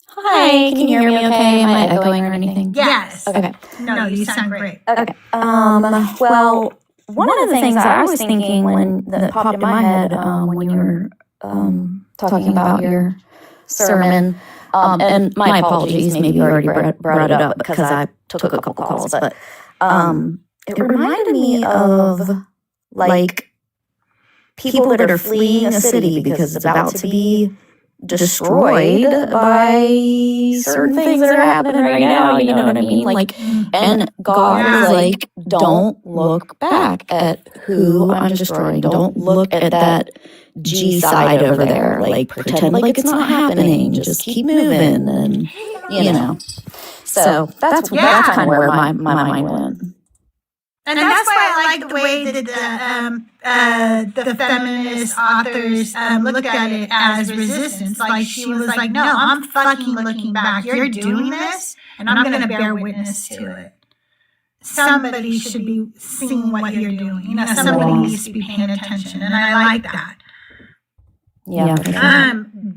Hi, can you hear me okay? Am I echoing or anything? Yes. Okay. No, you sound great. Okay. Well, one of the things I was thinking when that popped in my head when you were talking about your sermon, and my apologies, maybe you already brought it up because I took a couple calls, but it reminded me of like people that are fleeing a city because it's about to be destroyed by certain things that are happening right now, you know what I mean? Like, and God is like, don't look back at who I'm destroying. Don't look at that G side over there. Like, pretend like it's not happening. Just keep moving, and So that's kind of where my mind went. And that's why I like the way that the feminist authors looked at it as resistance. Like, she was like, no, I'm fucking looking back. You're doing this, and I'm going to bear witness to it. Somebody should be seeing what you're doing. Somebody needs to be paying attention, and I like that. Yeah.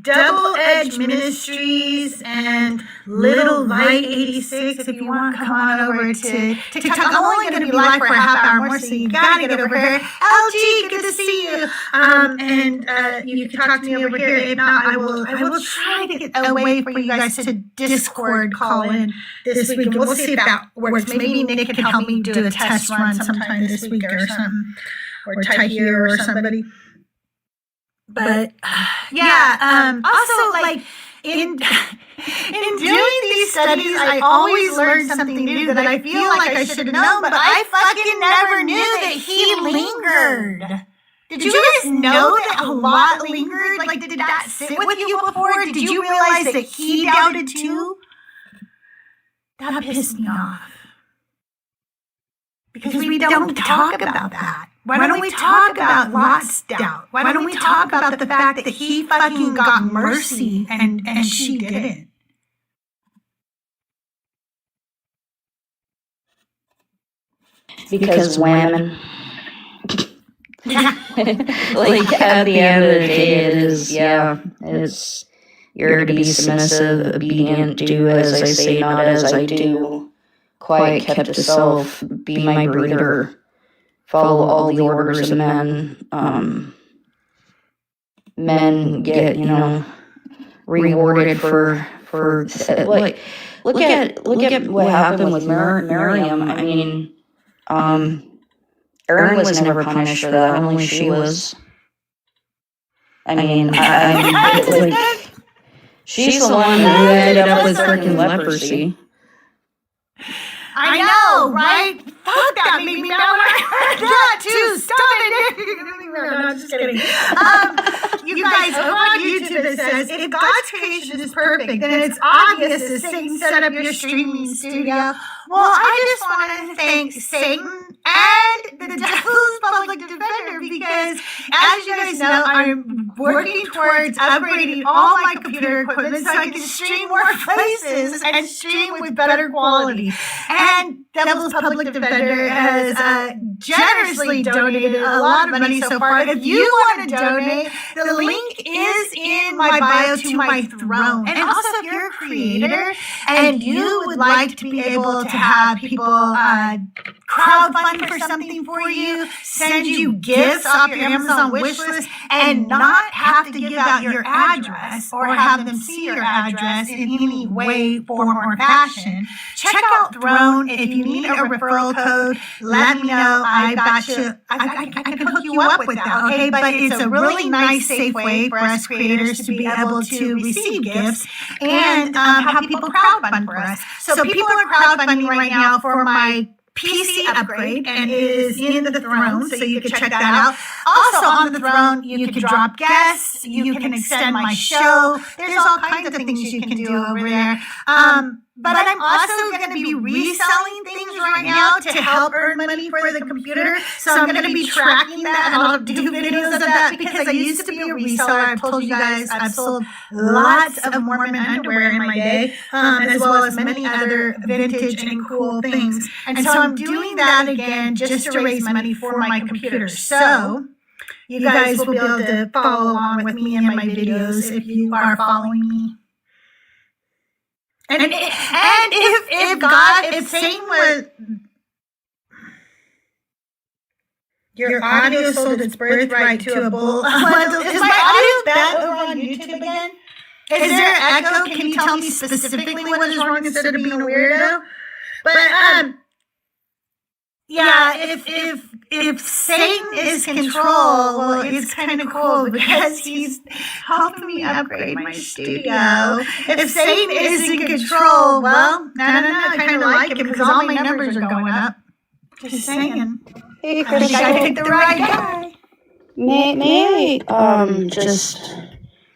Double Edge Ministries and Little Light 86. If you want, come on over to TikTok. I'm only going to be live for a half hour more, so you got to get over here. LG, good to see you. And you can talk to me over here. If not, I will try to get a way for you guys to Discord call in this week, and we'll see if that works. Maybe Nick can help me do a test run sometime this week or something, or Tahir or somebody. But also, like, in doing these studies, I always learn something new that I feel like I should have known, but I fucking never knew that he lingered. Did you guys know that a lot lingered? Like, did that sit with you before? Did you realize that he doubted too? That pissed me off. Because we don't talk about that. Why don't we talk about Lot's doubt? Why don't we talk about the fact that he fucking got mercy and she didn't? Because women. Like, at the end of the day, it's you're to be submissive, obedient, do as I say, not as I do. Quiet, kept to self, be my breeder. Follow all the orders of men. Men get, rewarded for like, look at what happened with Miriam. I mean, Erin was never punished for that. Only she was. I mean, like, she's the one who ended up with freaking leprosy. I know, right? Fuck, that made me mad when I heard that too. Stop it! No, I'm just kidding. You guys, over on YouTube it says, if God's creation is perfect, then it's obvious that Satan set up your streaming studio. Well, I just want to thank Satan and the Devil's Public Defender because, as you guys know, I'm working towards upgrading all my computer equipment so I can stream more places and stream with better quality. And Devil's Public Defender has generously donated a lot of money so far. If you want to donate, the link is in my bio to my throne. And also, if you're a creator and you would like to be able to have people crowdfund for something for you, send you gifts off your Amazon wish list, and not have to give out your address or have them see your address in any way, form, or fashion, check out Throne. If you need a referral code, let me know. I got you. I can hook you up with that, okay? But it's a really nice, safe way for us creators to be able to receive gifts and have people crowdfund for us. So people are crowdfunding right now for my PC upgrade, and it is in the Throne, so you can check that out. Also on the Throne, you can drop guests, you can extend my show. There's all kinds of things you can do over there. But I'm also going to be reselling things right now to help earn money for the computer. So I'm going to be tracking that, and I'll do videos of that because I used to be a reseller. I've told you guys I've sold lots of Mormon underwear in my day, as well as many other vintage and cool things. And so I'm doing that again just to raise money for my computer. So you guys will be able to follow along with me in my videos if you are following me. And if Satan was, your audio sold its birthright to a bull. Is my audio bad over on YouTube again? Is there an echo? Can you tell me specifically what is wrong instead of being a weirdo? But yeah, if Satan is control, well, it's kind of cool because he's helping me upgrade my studio. If Satan is in control, well, I kind of like him because all my numbers are going up. Just saying. Hey, I think I picked the right guy. May I just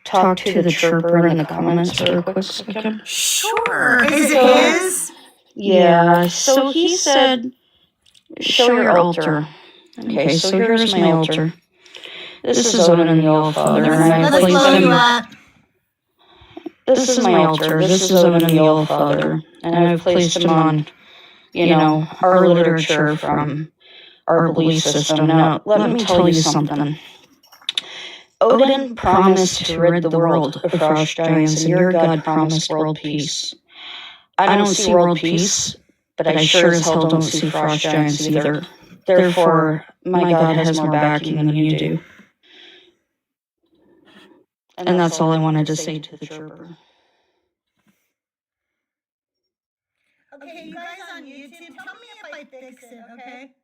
talk to the chirper in the comments for a quick second? Sure. Is it his? Yeah, so he said, show your altar. Okay, so here's my altar. This is Odin and the All-Father, and I Let's placed blow him. you up. This is my altar. This is Odin and the All-Father, and I've placed him on, our literature from our belief system. Now, let me tell you something. Odin promised to rid the world of frost giants, and your God promised world peace. I don't see world peace, but I sure as hell don't see frost giants either. Therefore, my God has more backing than you do. And that's all I wanted to say to the chirper. Okay, you guys on YouTube, tell me if I fix it, okay?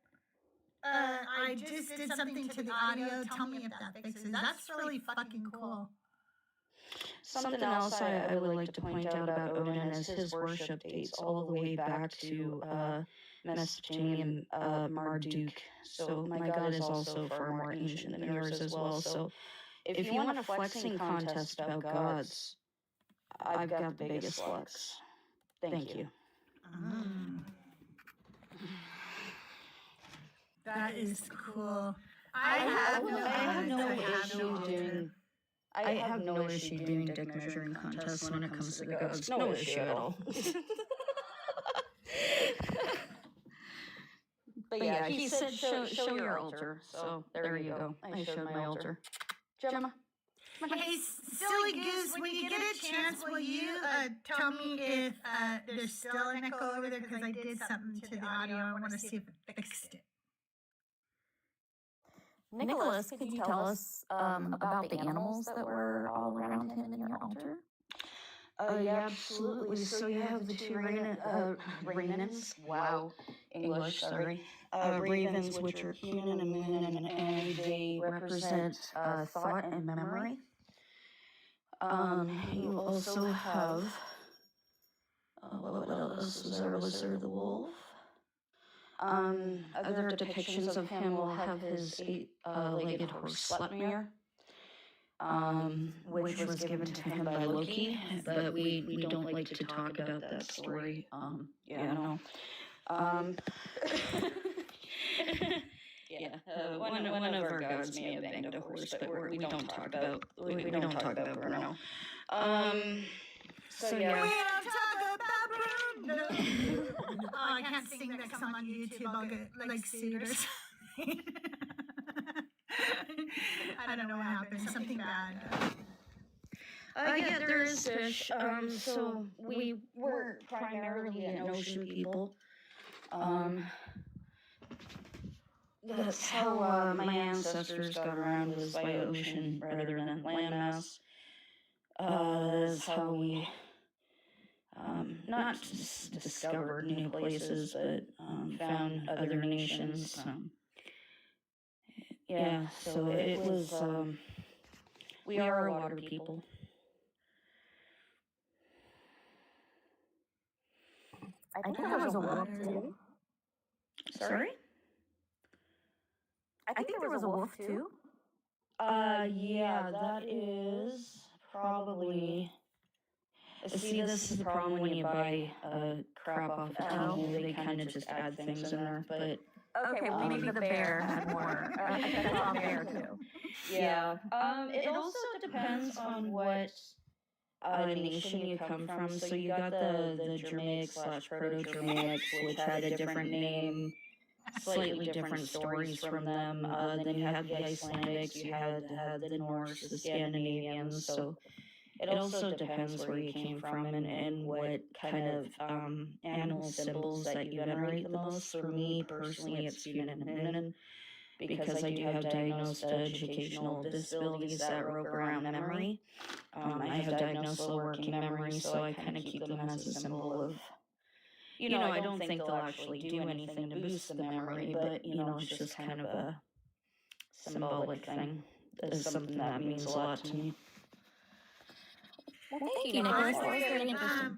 I just did something to the audio. Tell me if that fixes it. That's really fucking cool. Something else I would like to point out about Odin is his worship dates all the way back to Mesopotamian Marduk. So my God is also far more ancient than yours as well. So if you want a flexing contest about gods, I've got the biggest flex. Thank you. That is cool. I have no issue doing dick measuring contests when it comes to the gods. No issue at all. But yeah, he said show your altar. So there you go. I showed my altar. Gemma? Hey, Silly Goose, when you get a chance, will you tell me if there's still an echo over there? Because I did something to the audio. I want to see if it fixed it. Nicholas, could you tell us about the animals that were all around him in your altar? Yeah, absolutely. So you have the two Ravens. Wow, English, sorry. Ravens, which are Human and Moon, and they represent thought and memory. You also have, what else was there? Was there the wolf? Other depictions of him will have his eight-legged horse Sleipnir, which was given to him by Loki, but we don't like to talk about that story. Yeah, one of our gods may have banged a horse, but we don't talk about Bruno. So yeah. We don't talk about Bruno. I can't sing that song on YouTube. I'll get like sued or something. I don't know what happened. Something bad. Yeah, there is fish. So we were primarily an ocean people. That's how my ancestors got around, was by ocean rather than landmass. That's how we not just discovered new places, but found other nations. Yeah, so it was, we are a water people. I think there was a wolf too. Sorry? I think there was a wolf too. Yeah, that is probably... See, this is the problem when you buy crap off of TV. They kind of just add things in there, but... Okay, well maybe the bear had more. I think I saw a bear too. Yeah. It also depends on what nation you come from. So you got the Germanic/Proto-Germanics, which had a different name, slightly different stories from them. Then you had the Icelandics, you had the Norse, the Scandinavians. So it also depends where you came from and what kind of animal symbols that you venerate the most. For me, personally, it's Human and Moon, because I do have diagnosed educational disabilities that rope around memory. I have diagnosed low working memory, so I kind of keep them as a symbol of, I don't think they'll actually do anything to boost the memory, but, it's just kind of a symbolic thing. It's something that means a lot to me. Well, thank you, Nicholas. That was really Honestly, interesting.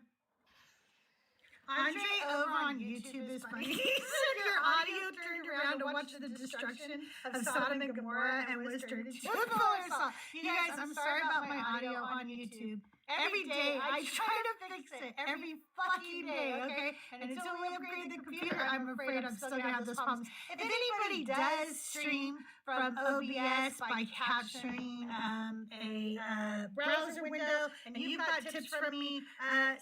Andre over on YouTube is funny. He said your audio turned around to watch the destruction of Sodom and Gomorrah and was turned into a fire song. You guys, I'm sorry about my audio on YouTube. Every day I try to fix it. Every fucking day, okay? And until we upgrade the computer, I'm afraid I'm still gonna have those problems. If anybody does stream from OBS by capturing a browser window and you've got tips from me,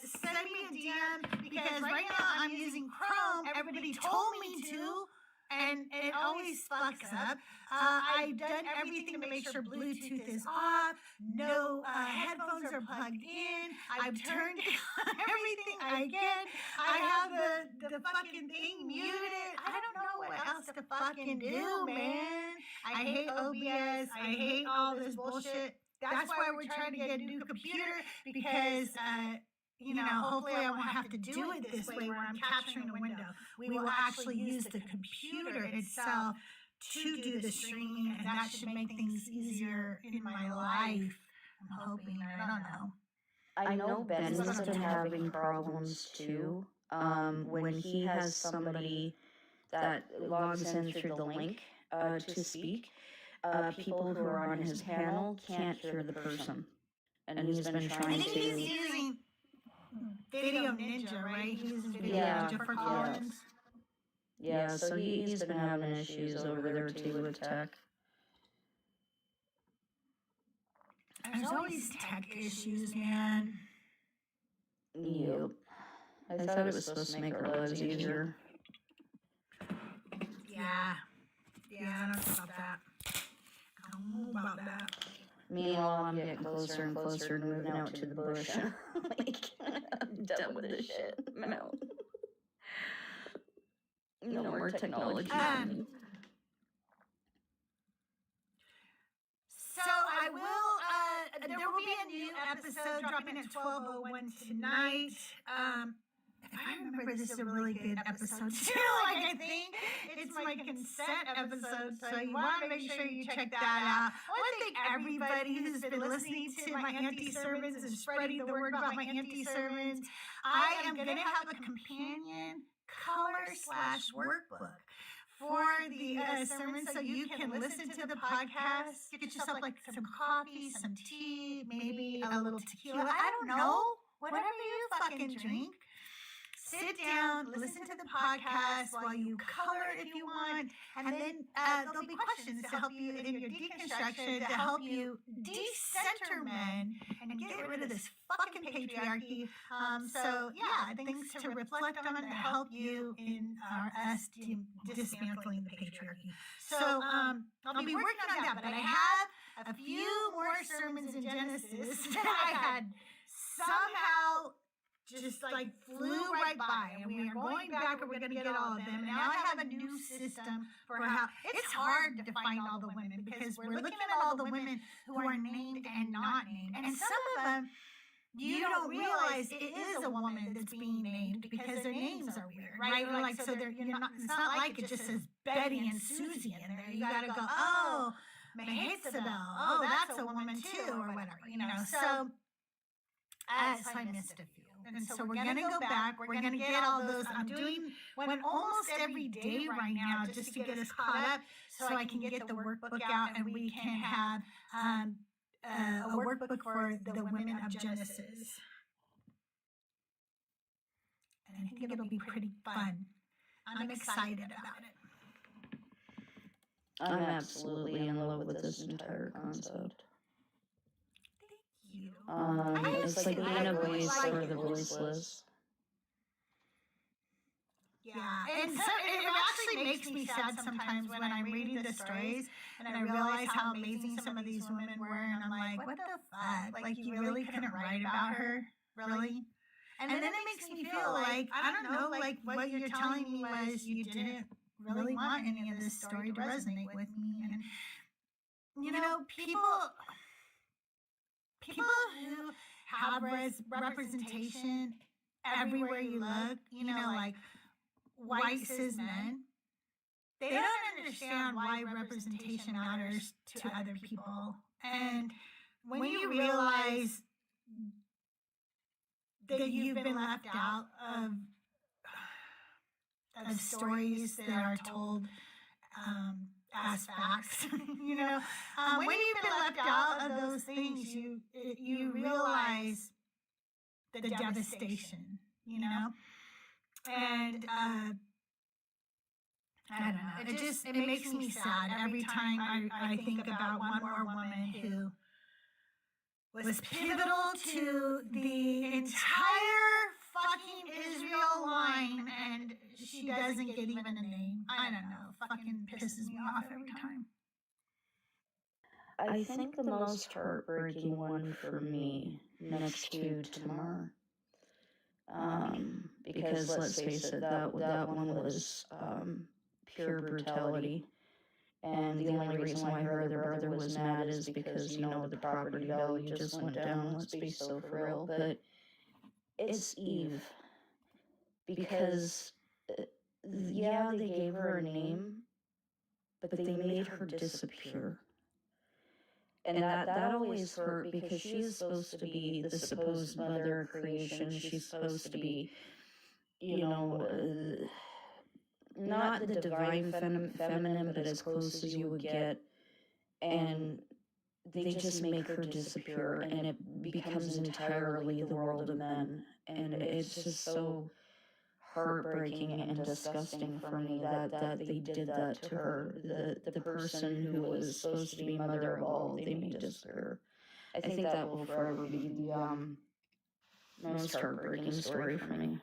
send me a DM, because right now I'm using Chrome. Everybody told me to, and it always fucks up. I've done everything to make sure Bluetooth is off. No headphones are plugged in. I've turned everything I can. I have the fucking thing muted. I don't know what else to fucking do, man. I hate OBS. I hate all this bullshit. That's why we're trying to get a new computer, because hopefully I won't have to do it this way where I'm capturing a window. We will actually use the computer itself to do the streaming, and that should make things easier in my life. I'm hoping. I don't know. I know Ben's been having problems too. When he has somebody that logs in through the link to speak, people who are on his panel can't hear the person. And he's been trying to... He's using Video Ninja, right? He's using Video Ninja for call-ins. Yeah, so he's been having issues over there too with tech. There's always tech issues, man. Yep. I thought it was supposed to make our lives easier. Yeah, I don't know about that. I don't know about that. Meanwhile, I'm getting closer and closer to moving out to the bush. I'm done with this shit. I'm out. No more technology. So I will there will be a new episode dropping at 12:01 tonight. If I remember, this is a really good episode too. Like, I think it's my consent episode, so you want to make sure you check that out. I want to thank everybody who's been listening to my Auntie Sermons and spreading the word about my Auntie Sermons. I am going to have a companion color/workbook for the sermon, so you can listen to the podcast, get yourself like some coffee, some tea, maybe a little tequila. I don't know, whatever you fucking drink. Sit down, listen to the podcast while you color if you want, and then there'll be questions to help you in your deconstruction, to help you decenter men and get rid of this fucking patriarchy. So yeah, things to reflect on to help you in us dismantling the patriarchy. So I'll be working on that, but I have a few more sermons in Genesis that I had somehow just like flew right by, and we are going back and we're going to get all of them. And now I have a new system for how it's hard to find all the women, because we're looking at all the women who are named and not named, and some of them you don't realize it is a woman that's being named because their names are weird, right? Like, so they're, you're not, it's not like it just says Betty and Susie in there. You got to go, oh, Mahetsabel, oh, that's a woman too, or whatever, you know. So I missed a few. And so we're going to go back. We're going to get all those. I'm doing one almost every day right now just to get us caught up, so I can get the workbook out and we can have a workbook for the women of Genesis. And I think it'll be pretty fun. I'm excited about it. I'm absolutely in love with this entire concept. It's like being a voice for the voiceless. Yeah, and so it actually makes me sad sometimes when I'm reading the stories and I realize how amazing some of these women were, and I'm like, what the fuck? Like, you really couldn't write about her? Really? And then it makes me feel like, I don't know, like what you're telling me was you didn't really want any of this story to resonate with me. And, you know, people who have representation everywhere you look, you know, like white cis men, they don't understand why representation matters to other people. And when you realize that you've been left out of stories that are told as facts, you know, when you've been left out of those things, you realize the devastation, you know. And I don't know, it makes me sad every time I think about one more woman who was pivotal to the entire fucking Israel line, and she doesn't get even a name. I don't know, fucking pisses me off every time. I think the most heartbreaking one for me, next to Tamar, because let's face it, that one was pure brutality. And the only reason why her other brother was mad is because, you know, the property value just went down, let's be so for real. But it's Eve. Because, yeah, they gave her a name, but they made her disappear. And that always hurt, because she's supposed to be the supposed mother of creation. She's supposed to be, you know, not the divine feminine, but as close as you would get. And they just make her disappear, and it becomes entirely the world of men. And it's just so heartbreaking and disgusting for me that they did that to her. The person who was supposed to be mother of all, they made disappear. I think that will forever be the most heartbreaking story for me.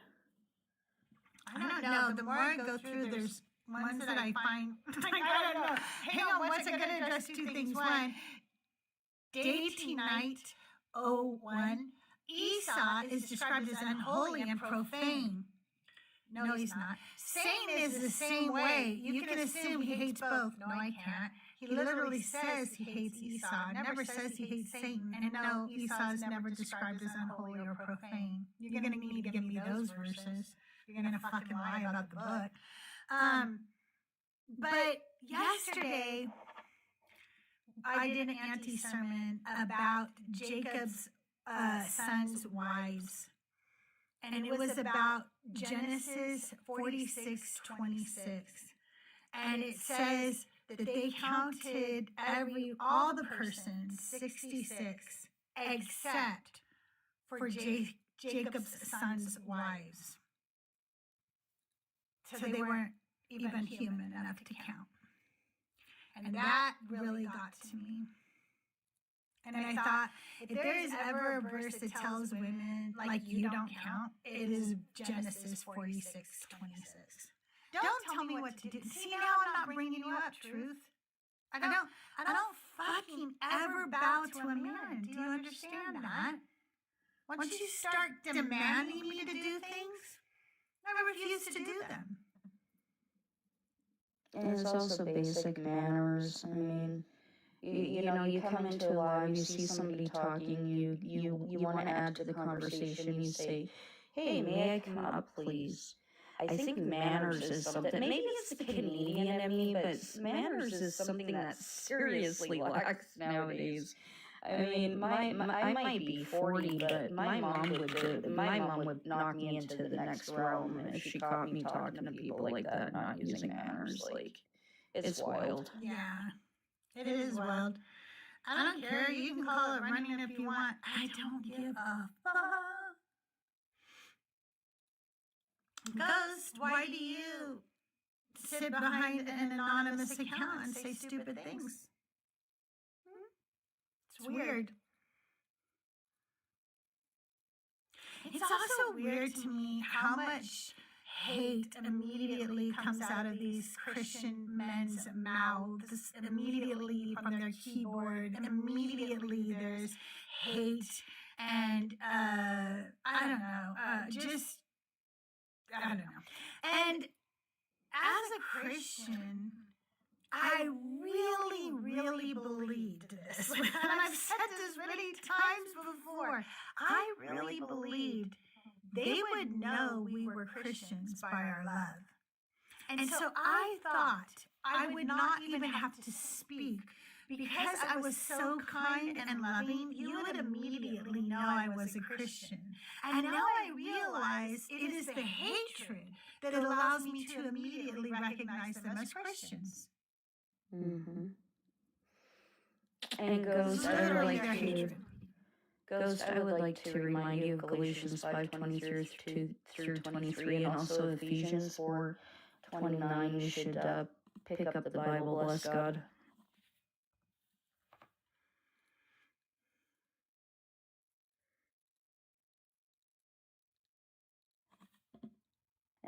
I don't know. The more I go through, there's ones that I find, like, I don't know. Hang on, once I'm going to address two things. One, Dating Night 01, Esau is described as unholy and profane. No, he's not. Satan is the same way. You can assume he hates both. No, I can't. He literally says he hates Esau. Never says he hates Satan. And no, Esau is never described as unholy or profane. You're going to need to give me those verses. You're going to fucking lie about the book. But yesterday, I did an Auntie sermon about Jacob's sons' wives. And it was about Genesis 46:26. And it says that they counted all the persons, 66, except for Jacob's sons' wives. So they weren't even human enough to count. And that really got to me. And I thought, if there is ever a verse that tells women, like, you don't count, it is Genesis 46:26. Don't tell me what to do. See, now I'm not bringing you up, truth. I don't fucking ever bow to a man. Do you understand that? Once you start demanding me to do things, I refuse to do them. And it's also basic manners. I mean, you know, you come into a live, you see somebody talking, you want to add to the conversation, you say, hey, may I come up, please? I think manners is something, maybe it's the Canadian in me, but manners is something that seriously lacks nowadays. I mean, I might be 40, but my mom would knock me into the next realm if she caught me talking to people like that, not using manners. Like, it's wild. Yeah. It is wild. I don't care. You can call it running if you want. I don't give a fuck. Ghost, why do you sit behind an anonymous account and say stupid things? It's weird. It's also weird to me how much hate immediately comes out of these Christian men's mouths, immediately from their keyboard, immediately there's hate and, I don't know. And as a Christian, I really, really believed this. And I've said this many times before. I really believed they would know we were Christians by our love. And so I thought I would not even have to speak because I was so kind and loving, you would immediately know I was a Christian. And now I realize it is the hatred that allows me to immediately recognize them as Christians. Mm-hmm. And Ghost, I would like to remind you of Galatians 5:23 through 23, and also Ephesians 4:29. You should pick up the Bible, bless God.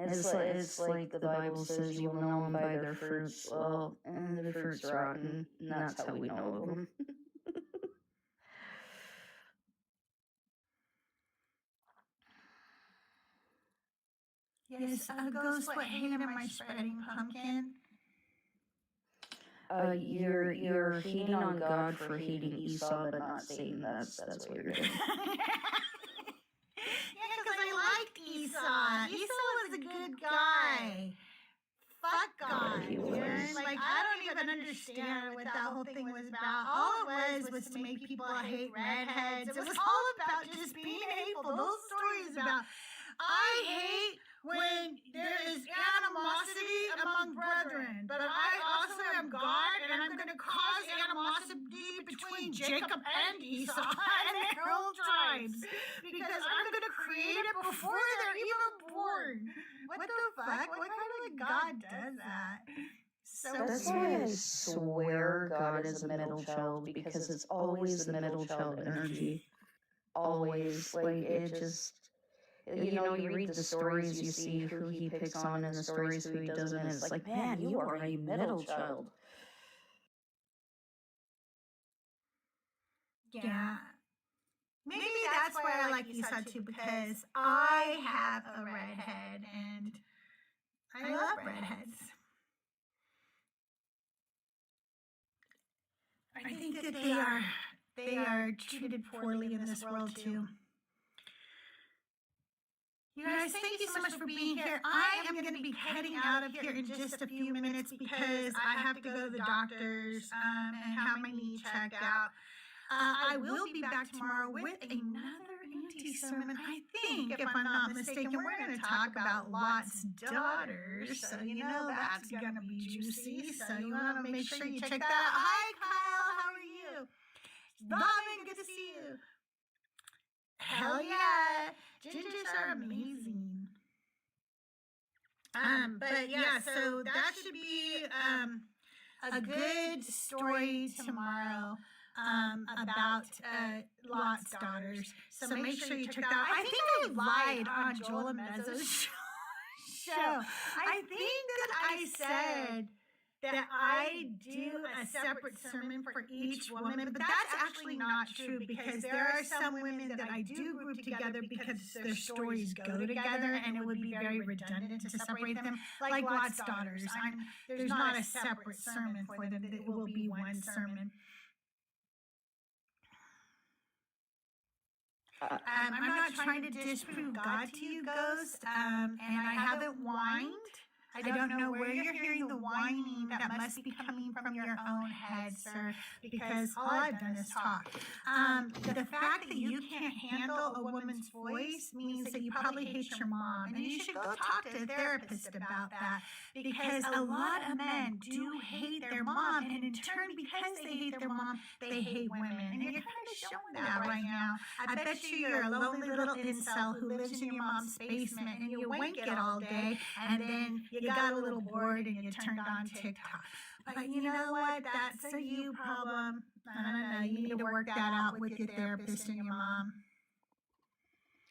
It's like the Bible says, you will know them by their fruits. Well, and the fruit's rotten, and that's how we know of them. Yes, Ghost, what hate am I spreading, pumpkin? You're hating on God for hating Esau, but not Satan. That's what you're doing. Yeah, because I liked Esau. Esau was a good guy. Fuck God, dude. Like, I don't even understand what that whole thing was about. All it was to make people hate redheads. It was all about just being hateful. Those stories about, I hate when there is animosity among brethren, but I also am God, and I'm going to cause animosity between Jacob and Esau and their whole tribes, because I'm going to create it before they're even born. What the fuck? What kind of a God does that? So that's why I swear God is a middle child, because it's always the middle child energy. Always. Like, it just... You know, you read the stories, you see who he picks on in the stories, who he doesn't, and it's like, man, you are a middle child. Yeah. Maybe that's why I like Esau too, because I have a redhead, and I love redheads. I think that they are treated poorly in this world too. You guys, thank you so much for being here. I am going to be heading out of here in just a few minutes because I have to go to the doctor's and have my knee checked out. I will be back tomorrow with another Auntie Sermon, I think, if I'm not mistaken. We're going to talk about Lot's daughters, so you know that's going to be juicy, so you want to make sure you check that out. Hi, Kyle, how are you? Robin, good to see you. Hell yeah, gingers are amazing. But yeah, so that should be a good story tomorrow about Lot's daughters. So make sure you check that out. I think I lied on Joel and Mezzo's show. I think that I said that I do a separate sermon for each woman, but that's actually not true because there are some women that I do group together because their stories go together and it would be very redundant to separate them, like Lot's daughters. There's not a separate sermon for them, it will be one sermon. I'm not trying to disprove God to you, ghost, and I haven't whined. I don't know where you're hearing the whining that must be coming from your own head, sir, because all I've done is talk. The fact that you can't handle a woman's voice means that you probably hate your mom, and you should go talk to a therapist about that, because a lot of men do hate their mom, and in turn, because they hate their mom, they hate women, and you're kind of showing that right now. I bet you're a lonely little incel who lives in your mom's basement, and you wank it all day, and then you got a little bored and you turned on TikTok. But you know what? That's a you problem. I don't know. You need to work that out with your therapist and your mom.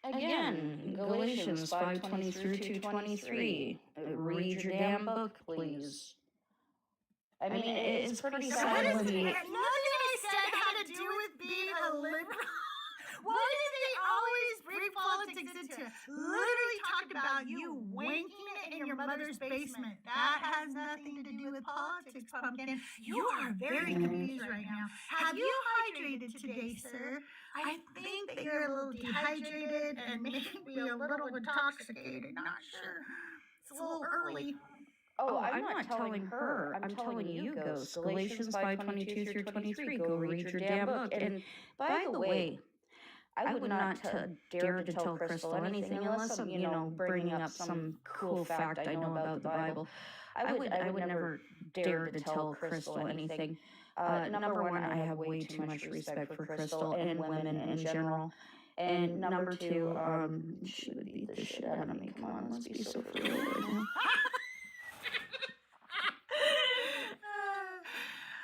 Again, Galatians 5:20 through 2:23. Read your damn book, please. I mean, it's pretty sad. Nothing I said had to do with being a liberal. Why do they always bring politics into it? Literally talked about you wanking it in your mother's basement. That has nothing to do with politics, pumpkin. You are very confused right now. Have you hydrated today, sir? I think that you're a little dehydrated and maybe a little intoxicated. Not sure. It's a little early. Oh, I'm not telling her. I'm telling you, Ghost. Galatians 5:22 through 23. Go read your damn book. And by the way, I would not dare to tell Crystal anything unless I'm, bringing up some cool fact I know about the Bible. I would never dare to tell Crystal anything. Number one, I have way too much respect for Crystal and women in general. And number two, she would beat the shit out of me. Come on, let's be so for real right now.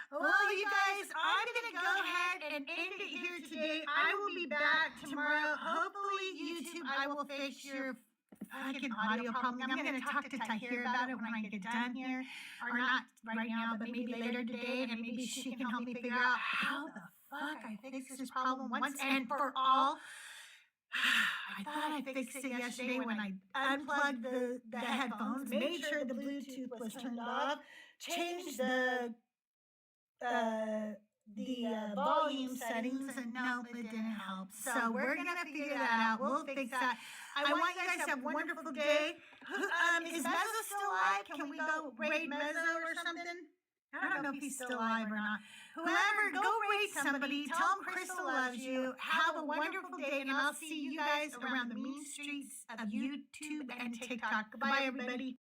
Well, you guys, I'm going to go ahead and end it here today. I will be back tomorrow. Hopefully, YouTube, I will fix your fucking audio problem. I'm going to talk to Tahir about it when I get done here. Or not right now, but maybe later today. And maybe she can help me figure out how the fuck I fix this problem once and for all. I thought I fixed it yesterday when I unplugged the headphones, made sure the Bluetooth was turned off, changed the volume settings, and no, it didn't help. So we're gonna figure that out. We'll fix that. I want you guys to have a wonderful day. Is Mezzo still alive? Can we go raid Mezzo or something? I don't know if he's still alive or not. Whoever, go raid somebody. Tell them Crystal loves you. Have a wonderful day, and I'll see you guys around the mean streets of YouTube and TikTok. Goodbye, everybody.